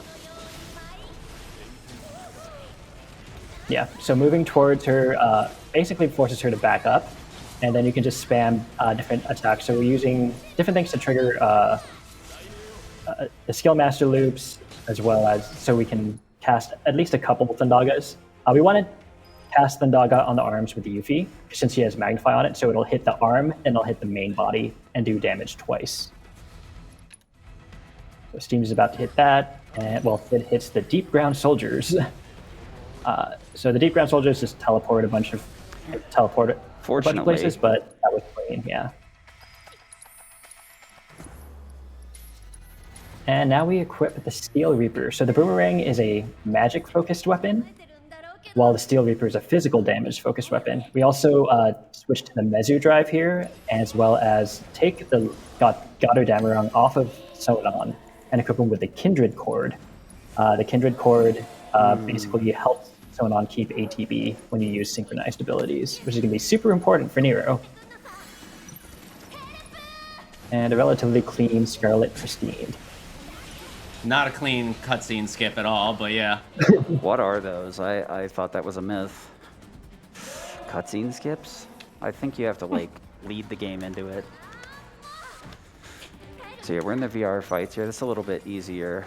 Yeah, so moving towards her basically forces her to back up, and then you can just spam different attacks. So we're using different things to trigger the Skill Master loops, as well as so we can cast at least a couple Thundagas. We want to cast Thundaga on the arms with the Yuffie, since she has Magnify on it, so it'll hit the arm and it'll hit the main body and do damage twice. So Steam is about to hit that, and well, it hits the Deep Ground Soldiers. So the Deep Ground Soldiers just teleport a bunch of places, but that was clean, yeah. And now we equip the Steel Reaper. So the Boomerang is a magic-focused weapon, while the Steel Reaper is a physical damage-focused weapon. We also switched to the Mezu drive here, as well as take the Goddard off of Sonon and equip him with the Kindred Cord. The Kindred Cord basically helps Sonon keep ATB when you use synchronized abilities, which is going to be super important for Nero. And a relatively clean Scarlet Pristine. Not a clean cutscene skip at all, but yeah. What are those? I thought that was a myth. Cutscene skips? I think you have to, like, lead the game into it. So yeah, we're in the VR fights here. This is a little bit easier.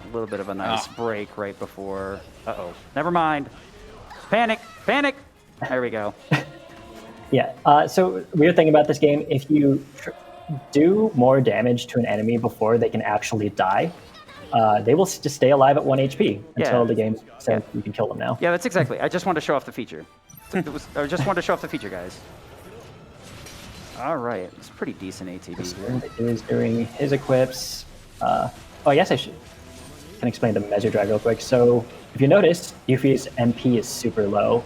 A little bit of a nice break right before... Uh-oh. Never mind. Panic! Panic! There we go. Yeah, so weird thing about this game, if you do more damage to an enemy before they can actually die, they will just stay alive at 1 HP until the game says you can kill them now. Yeah, that's exactly. I just wanted to show off the feature. I just wanted to show off the feature, guys. All right, it's pretty decent ATB here. It is doing his equips. I guess I can explain the measure drive real quick. So if you notice, Yuffie's MP is super low.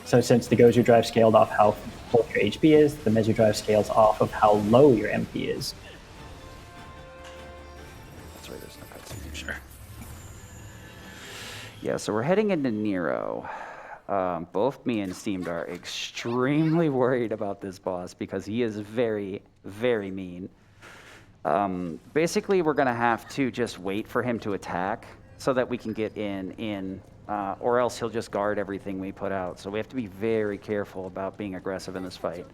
So since the Gozu drive scaled off how full your HP is, the measure drive scales off of how low your MP is. That's right, there's no cutscene. Sure. Yeah, so we're heading into Nero. Both me and Steamed are extremely worried about this boss because he is very, very mean. Basically, we're going to have to just wait for him to attack so that we can get in, or else he'll just guard everything we put out. So we have to be very careful about being aggressive in this fight.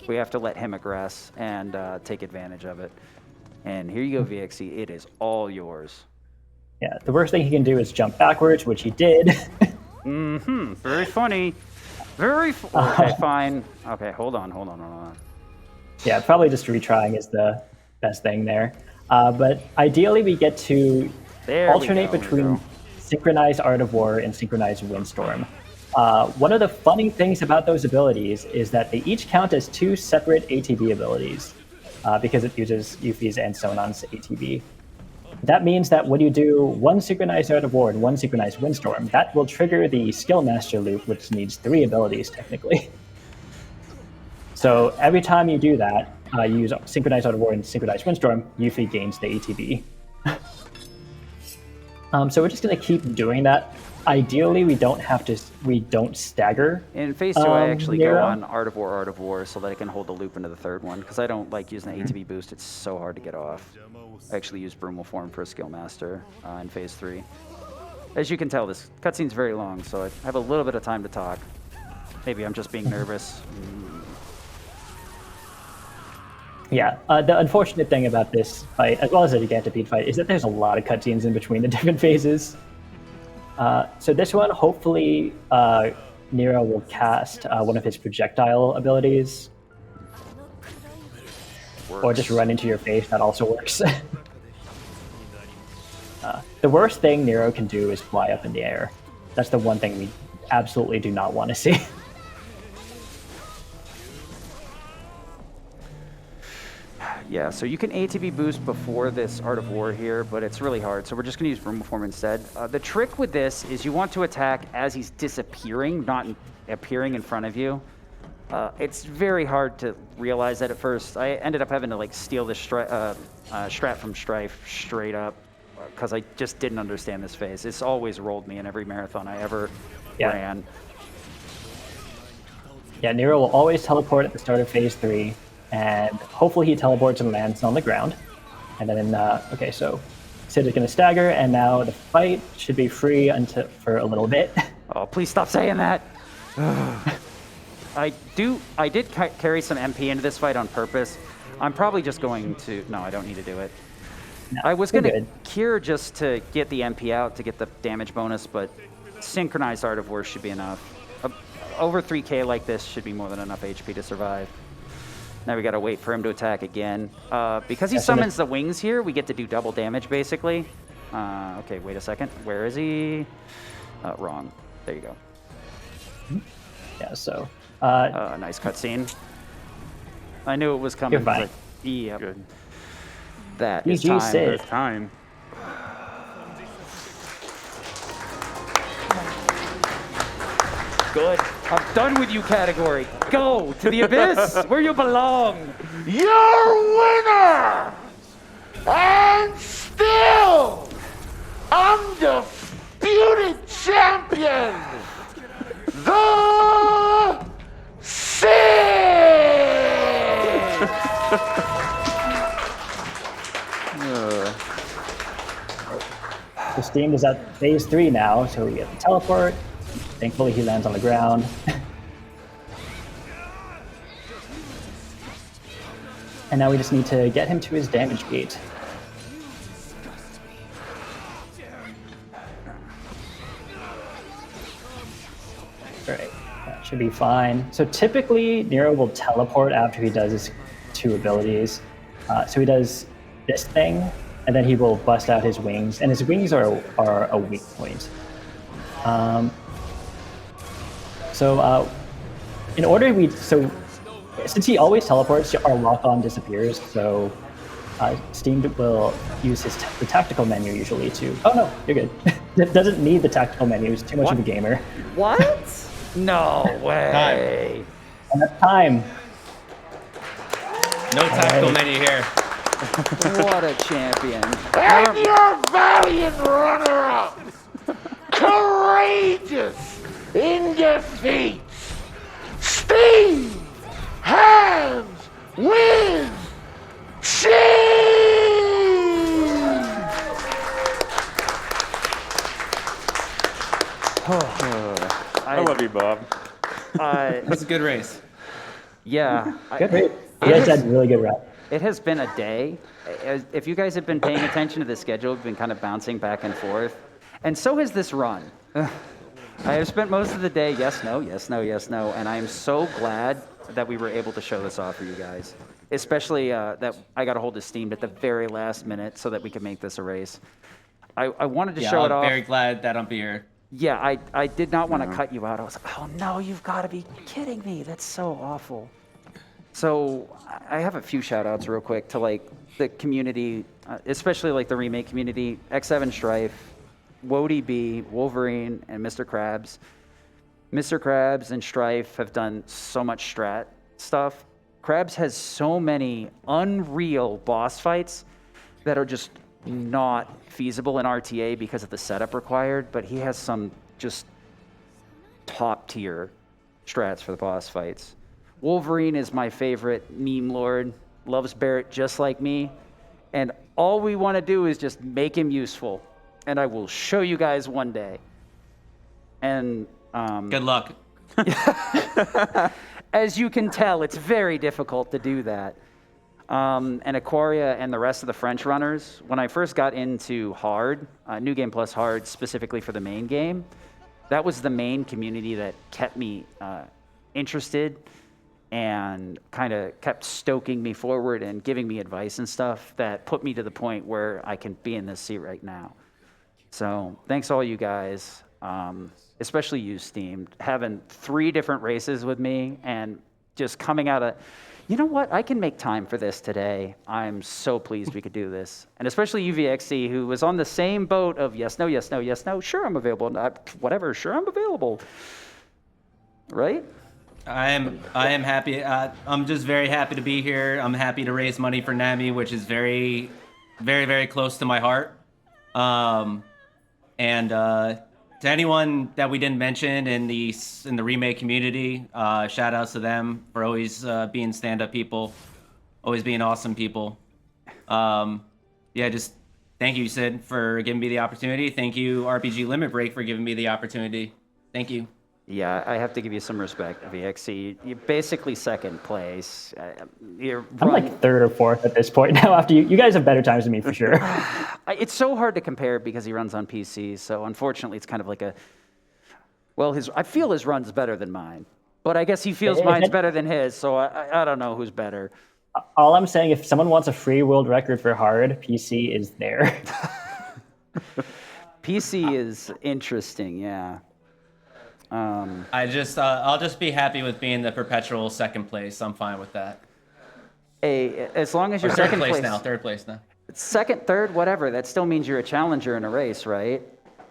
We have to let him aggress and take advantage of it. And here you go, VXC. It is all yours. Yeah, the worst thing he can do is jump backwards, which he did. Very funny. Okay, fine. Okay, hold on. Yeah, probably just retrying is the best thing there. But ideally, we get to alternate between synchronized Art of War and synchronized Windstorm. One of the funny things about those abilities is that they each count as 2 separate ATB abilities because it uses Yuffie's and Sonon's ATB. That means that when you do 1 synchronized Art of War and 1 synchronized Windstorm, that will trigger the Skill Master loop, which needs 3 abilities technically. So every time you do that, you use Synchronized Art of War and Synchronized Windstorm, Yuffie gains the ATB. So we're just going to keep doing that. Ideally, we don't stagger. In phase 2, I actually go Nero. on Art of War, so that I can hold the loop into the third one, because I don't like using the ATB boost. It's so hard to get off. I actually use Brumal Form for a Skill Master in phase 3. As you can tell, this cutscene's very long, so I have a little bit of time to talk. Maybe I'm just being nervous. Yeah, the unfortunate thing about this fight, as well as the Gigantipede fight, is that there's a lot of cutscenes in between the different phases. So this one, hopefully, Nero will cast one of his projectile abilities. Or just run into your face, that also works. The worst thing Nero can do is fly up in the air. That's the one thing we absolutely do not want to see. Yeah, so you can ATB boost before this Art of War here, but it's really hard, so we're just going to use Brumal Form instead. The trick with this is you want to attack as he's disappearing, not appearing in front of you. It's very hard to realize that at first. I ended up having to like steal this strat from Strife straight up, because I just didn't understand this phase. It's always rolled me in every marathon I ever ran. Yeah, Nero will always teleport at the start of phase 3. And hopefully he teleports and lands on the ground. And then, okay, so Sid is going to stagger, and now the fight should be free for a little bit. Oh, please stop saying that. I did carry some MP into this fight on purpose. I'm probably just going to, no, I don't need to do it. No, I was going to good. cure just to get the MP out, to get the damage bonus, but Synchronized Art of War should be enough. Over 3k like this should be more than enough HP to survive. Now we gotta wait for him to attack again. Because he summons the wings here, we get to do double damage, basically. Okay, wait a second. Where is he? Wrong. There you go. Yeah, so... nice cutscene. I knew it was coming. You're fine. Yep. Good. That is GG time. Sid. It's time. Good. I'm done with you category. Go to the abyss where you belong. Your winner and still undisputed champion, the Sid. So Steamed is at phase 3 now, so we get the teleport. Thankfully he lands on the ground. And now we just need to get him to his damage gate. Alright, that should be fine. So typically, Nero will teleport after he does his 2 abilities. So he does this thing, and then he will bust out his wings. And his wings are a weak point. In order since he always teleports, our lock-on disappears, so Steamed will use the tactical menu usually to... Oh no, you're good. It doesn't need the tactical menu, he's too much of a gamer. What? No way. And that's time. No tactical menu here. What a champion. And your valiant runner-up, courageous in defeat, Steve Hands with Cheese! I love you, Bob. It was a good race. Yeah. Good rate. You guys had really good rep. It has been a day. If you guys have been paying attention to the schedule, we've been kind of bouncing back and forth. And so has this run. I have spent most of the day, yes, no, yes, no, yes, no, and I am so glad that we were able to show this off for you guys. Especially that I got a hold of Steamed at the very last minute so that we could make this a race. I wanted to show it off. I'm very glad that I'm here. Yeah, I did not want to cut you out. I was like, oh no, you've got to be kidding me. That's so awful. So I have a few shout outs real quick to like the community, especially like the remake community, X7 Strife, Wody B, Wolverine, and Mr. Krabs. Mr. Krabs and Strife have done so much strat stuff. Krabs has so many unreal boss fights that are just not feasible in RTA because of the setup required, but he has some just top tier strats for the boss fights. Wolverine is my favorite meme lord, loves Barrett just like me, and all we want to do is just make him useful, and I will show you guys one day. And Good luck. as you can tell, it's very difficult to do that. And Aquaria and the rest of the French runners, when I first got into Hard, New Game Plus Hard, specifically for the main game, that was the main community that kept me interested and kind of kept stoking me forward and giving me advice and stuff that put me to the point where I can be in this seat right now. So thanks all you guys, especially you, Steam, having 3 different races with me and just coming out of, you know what, I can make time for this today. I'm so pleased we could do this. And especially UVXC, who was on the same boat of yes, no, yes, no, yes, no, sure, I'm available, whatever, sure, I'm available. Right? I am happy. I'm just very happy to be here. I'm happy to raise money for NAMI, which is very, very, very close to my heart. And to anyone that we didn't mention in the remake community, shout outs to them for always being stand-up people, always being awesome people. Yeah, just thank you, Sid, for giving me the opportunity. Thank you, RPG Limit Break, for giving me the opportunity. Thank you. Yeah, I have to give you some respect, VXC. You're basically second place. I'm like 3rd or 4th at this point now. After you guys have better times than me for sure. It's so hard to compare because he runs on PC. So unfortunately, it's kind of like I feel his run's better than mine, but I guess he feels mine's better than his. So I don't know who's better. All I'm saying, if someone wants a free world record for Hard, PC is there. PC is interesting, yeah. I'll just be happy with being the perpetual second place. I'm fine with that. Hey, as long as you're third second place now. Third place now. Second, third, whatever. That still means you're a challenger in a race, right?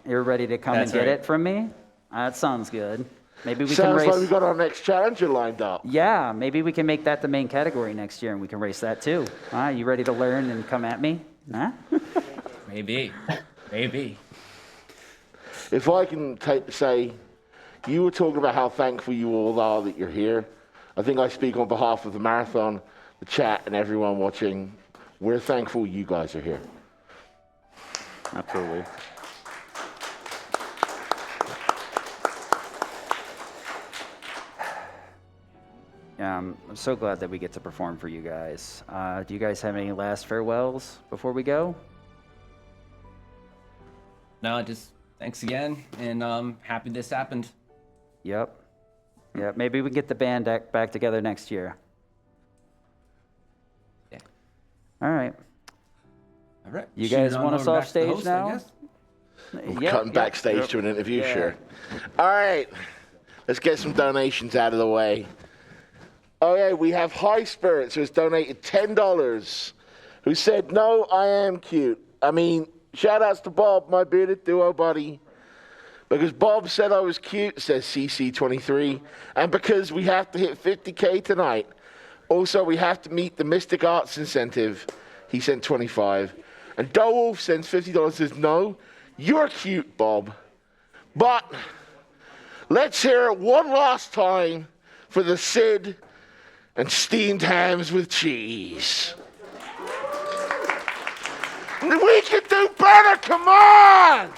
You're ready to come and get it from me. That sounds good. Maybe we can race. Sounds like we got our next challenger lined up. Yeah, maybe we can make that the main category next year, and we can race that too. You ready to learn and come at me? Huh? Maybe. If I can say. You were talking about how thankful you all are that you're here. I think I speak on behalf of the marathon, the chat, and everyone watching. We're thankful you guys are here. Absolutely. I'm so glad that we get to perform for you guys. Do you guys have any last farewells before we go? No, just thanks again, and happy this happened. Yep. Maybe we can get the band back together next year. Yeah. All right. You Shoot guys on want us over off back to the stage host, now? I guess. We're cutting backstage to an interview, sure. All right. Let's get some donations out of the way. Oh, yeah, we have High Spirits, who has donated $10, who said, no, I am cute. I mean, shout outs to Bob, my bearded duo buddy. Because Bob said I was cute, says CC23. And because we have to hit 50K tonight. Also, we have to meet the Mystic Arts incentive. He sent 25. And Wolf sends $50, says, no, you're cute, Bob. But let's hear it one last time for the Sid and steamed hams with cheese. We can do better, come on!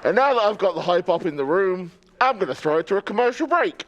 And now that I've got the hype up in the room, I'm going to throw it to a commercial break.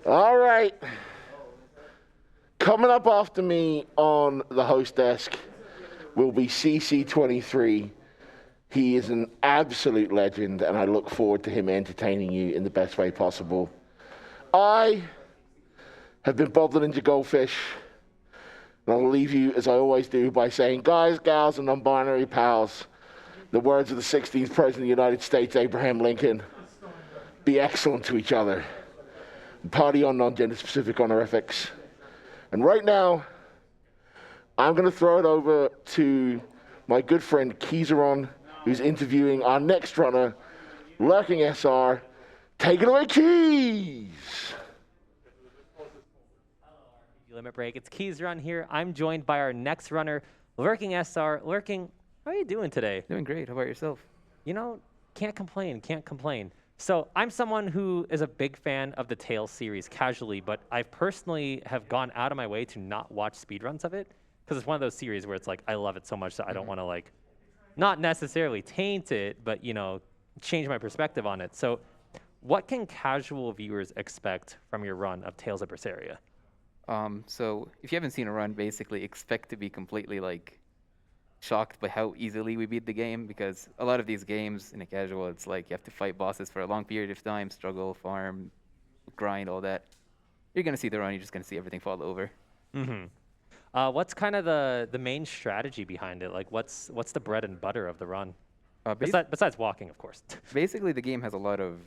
All right. Coming up after me on the host desk will be CC23. He is an absolute legend, and I look forward to him entertaining you in the best way possible. I have been Bob the Ninja Goldfish, and I'll leave you, as I always do, by saying, guys, gals, and non-binary pals, the words of the 16th President of the United States, Abraham Lincoln, be excellent to each other. Party on non-gender specific honorifics. And right now, I'm going to throw it over to my good friend Keyzeron, who's interviewing our next runner, LurkingSR. Take it away, Keys! Limit break. It's Keyzeron here. I'm joined by our next runner, LurkingSR. Lurking, how are you doing today? Doing great. How about yourself? You know, can't complain, can't complain. So I'm someone who is a big fan of the Tales series casually, but I personally have gone out of my way to not watch speedruns of it, because it's one of those series where it's like, I love it so much that I don't want to, like, not necessarily taint it, but, you know, change my perspective on it. So what can casual viewers expect from your run of Tales of Berseria? So if you haven't seen a run, basically expect to be completely like shocked by how easily we beat the game, because a lot of these games in a casual, it's like you have to fight bosses for a long period of time, struggle, farm, grind, all that. You're gonna see the run, you're just gonna see everything fall over. Mm-hmm. What's kind of the main strategy behind it? Like, what's the bread and butter of the run? Besides walking, of course. Basically, the game has a lot of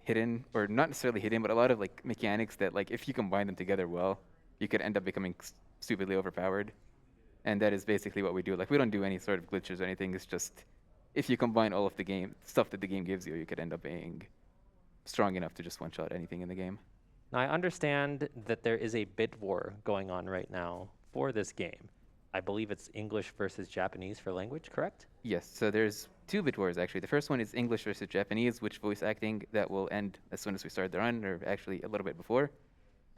hidden, or not necessarily hidden, but a lot of like mechanics that, like, if you combine them together well, you could end up becoming stupidly overpowered. And that is basically what we do. Like, we don't do any sort of glitches or anything. It's just, if you combine all of the game stuff that the game gives you, you could end up being strong enough to just one-shot anything in the game. Now, I understand that there is a bid war going on right now for this game. I believe it's English versus Japanese for language, correct? Yes, so there's two bid wars, actually. The first one is English versus Japanese, which voice acting that will end as soon as we start the run, or actually a little bit before.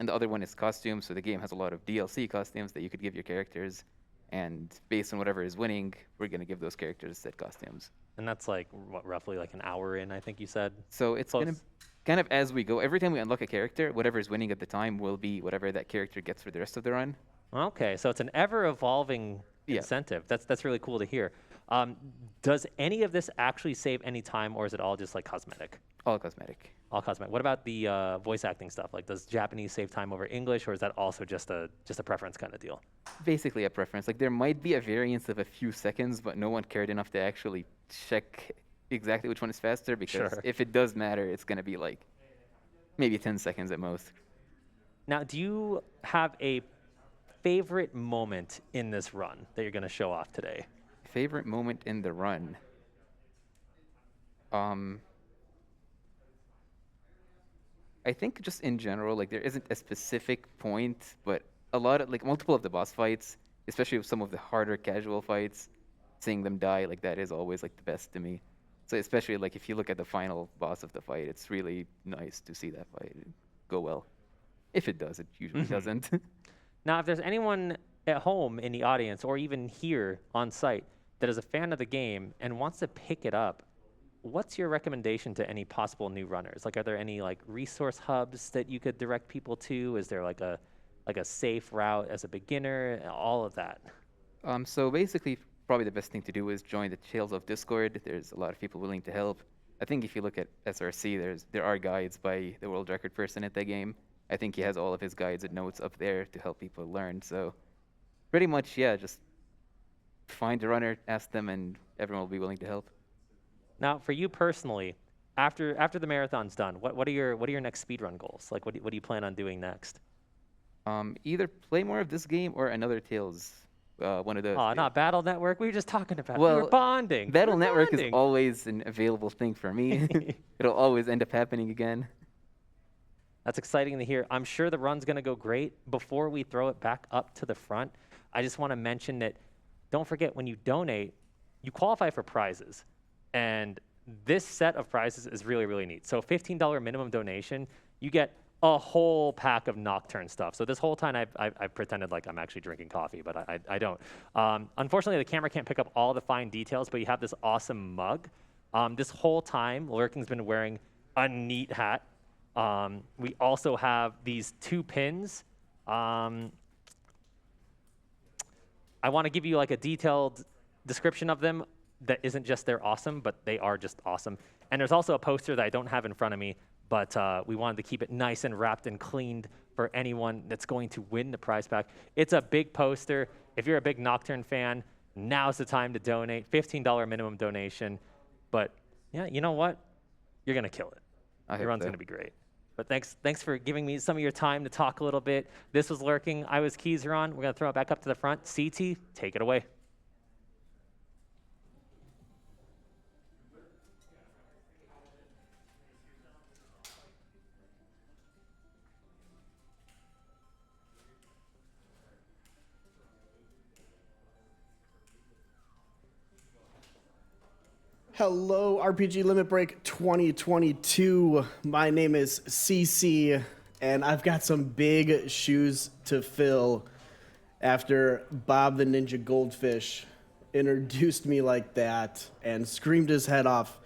And the other one is costumes, so the game has a lot of DLC costumes that you could give your characters, and based on whatever is winning, we're going to give those characters said costumes. And that's like, what, roughly like an hour in, I think you said? So it's going to kind of as we go. Every time we unlock a character, whatever is winning at the time will be whatever that character gets for the rest of the run. Okay, so it's an ever-evolving incentive. That's really cool to hear. Does any of this actually save any time, or is it all just like cosmetic? All cosmetic. All cosmetic. What about the voice acting stuff? Like, does Japanese save time over English, or is that also just a preference kind of deal? Basically a preference. Like, there might be a variance of a few seconds, but no one cared enough to actually check exactly which one is faster, because if it does matter, it's going to be like maybe 10 seconds at most. Now, do you have a favorite moment in this run that you're going to show off today? Favorite moment in the run? I think just in general, like, there isn't a specific point, but a lot of, like, multiple of the boss fights, especially with some of the harder casual fights, seeing them die, like, that is always, like, the best to me. So especially, like, if you look at the final boss of the fight, it's really nice to see that fight go well. If it does, it usually doesn't. Now, if there's anyone at home in the audience, or even here on site, that is a fan of the game and wants to pick it up, what's your recommendation to any possible new runners? Like, are there any like resource hubs that you could direct people to? Is there like a safe route as a beginner? All of that. So basically, probably the best thing to do is join the Tales of Discord. There's a lot of people willing to help. I think if you look at SRC, there are guides by the world record person at the game. I think he has all of his guides and notes up there to help people learn. So pretty much, yeah, just find a runner, ask them, and everyone will be willing to help. Now, for you personally, after the marathon's done, what are your next speedrun goals? Like, what do you plan on doing next? Either play more of this game or another Tales. One of those. Oh, not Battle Network. We were just talking about. Well, we were bonding. Battle Network is always an available thing for me. It'll always end up happening again. That's exciting to hear. I'm sure the run's going to go great. Before we throw it back up to the front, I just want to mention that don't forget, when you donate, you qualify for prizes. And this set of prizes is really, really neat. So $15 minimum donation, you get a whole pack of Nocturne stuff. So this whole time I've pretended like I'm actually drinking coffee, but I don't. Unfortunately, the camera can't pick up all the fine details, but you have this awesome mug. This whole time, Lurking's been wearing a neat hat. We also have these 2 pins. I want to give you like a detailed description of them that isn't just they're awesome, but they are just awesome. And there's also a poster that I don't have in front of me, but we wanted to keep it nice and wrapped and cleaned for anyone that's going to win the prize pack. It's a big poster. If you're a big Nocturne fan, now's the time to donate. $15 minimum donation. But yeah, you know what? You're going to kill it. Your run's going to be great. But thanks for giving me some of your time to talk a little bit. This was Lurking. I was Keyzeron. We're going to throw it back up to the front. CT, take it away. Hello, RPG Limit Break 2022. My name is CC, and I've got some big shoes to fill after Bob the Ninja Goldfish introduced me like that and screamed his head off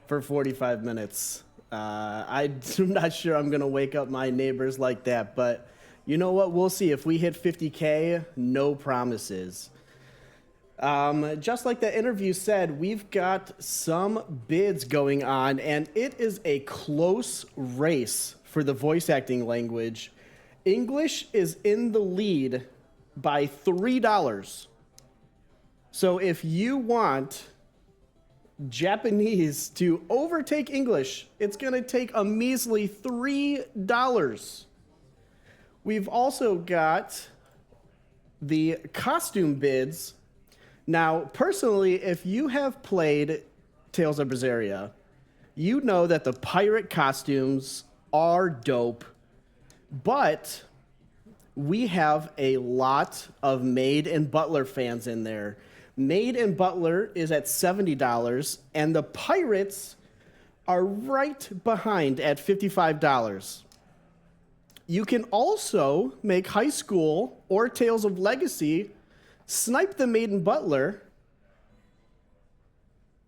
for 45 minutes. I'm not sure I'm going to wake up my neighbors like that, but you know what? We'll see. If we hit 50K, no promises. Just like the interview said, we've got some bids going on, and it is a close race for the voice acting language. English is in the lead by $3. So if you want Japanese to overtake English, it's going to take a measly $3. We've also got the costume bids. Now, personally, if you have played Tales of Berseria, you know that the pirate costumes are dope, but we have a lot of Maid and Butler fans in there. Maid and Butler is at $70, and the pirates are right behind at $55. You can also make High School or Tales of Legacy snipe the Maid and Butler,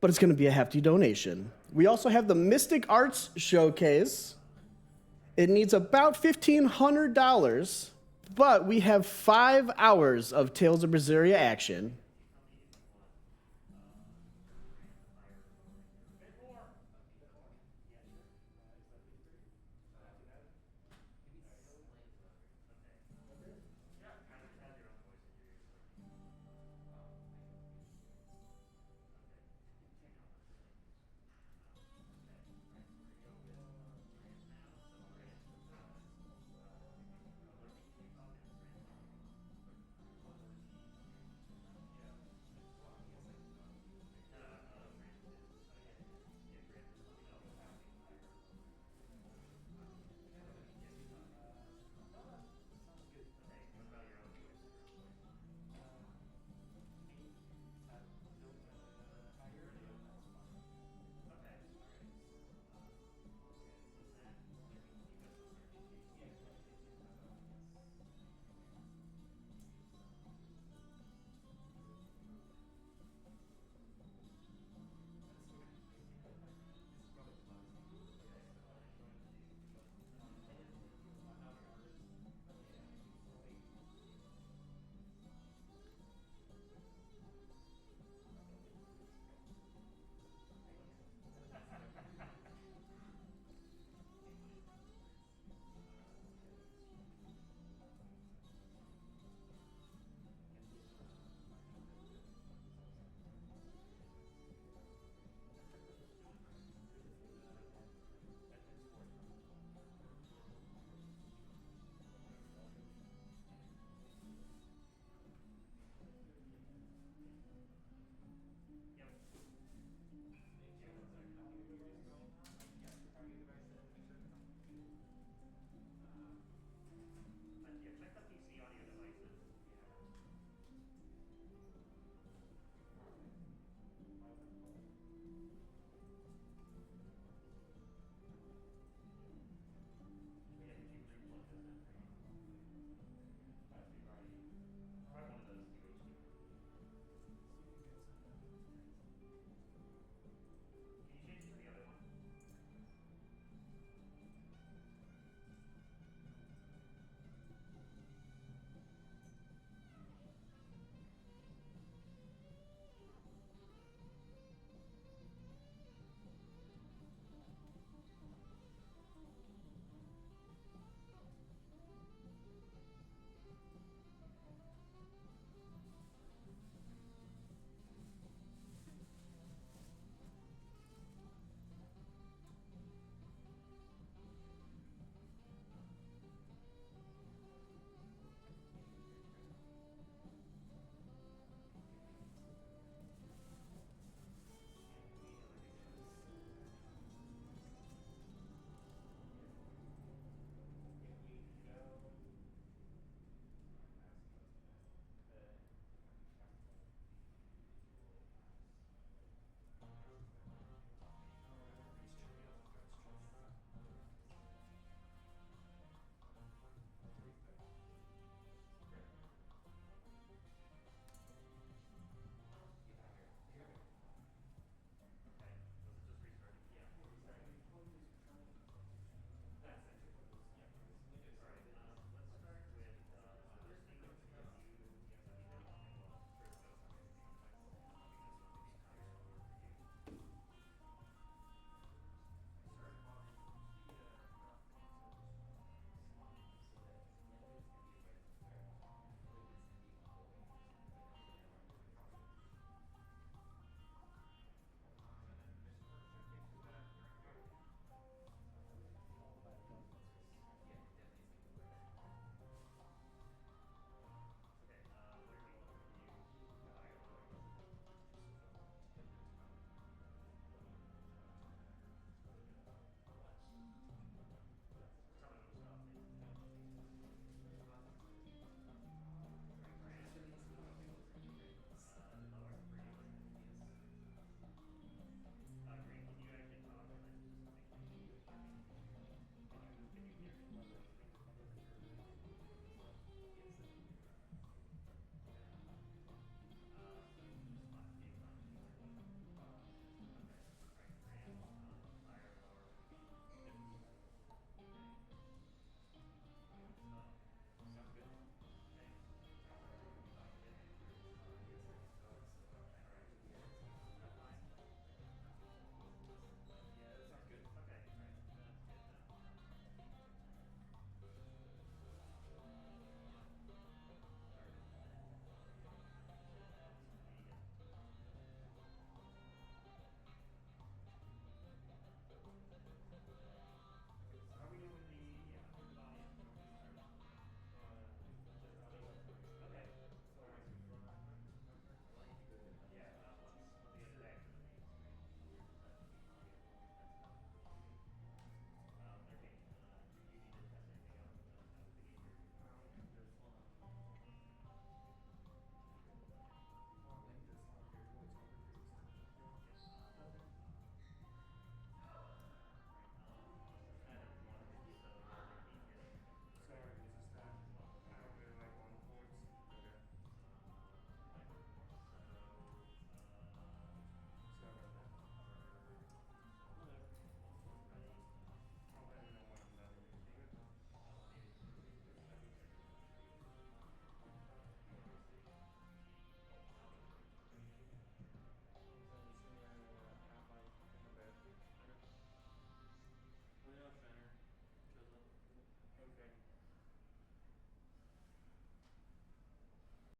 but it's going to be a hefty donation. We also have the Mystic Arts Showcase. It needs about $1,500, but we have 5 hours of Tales of Berseria action.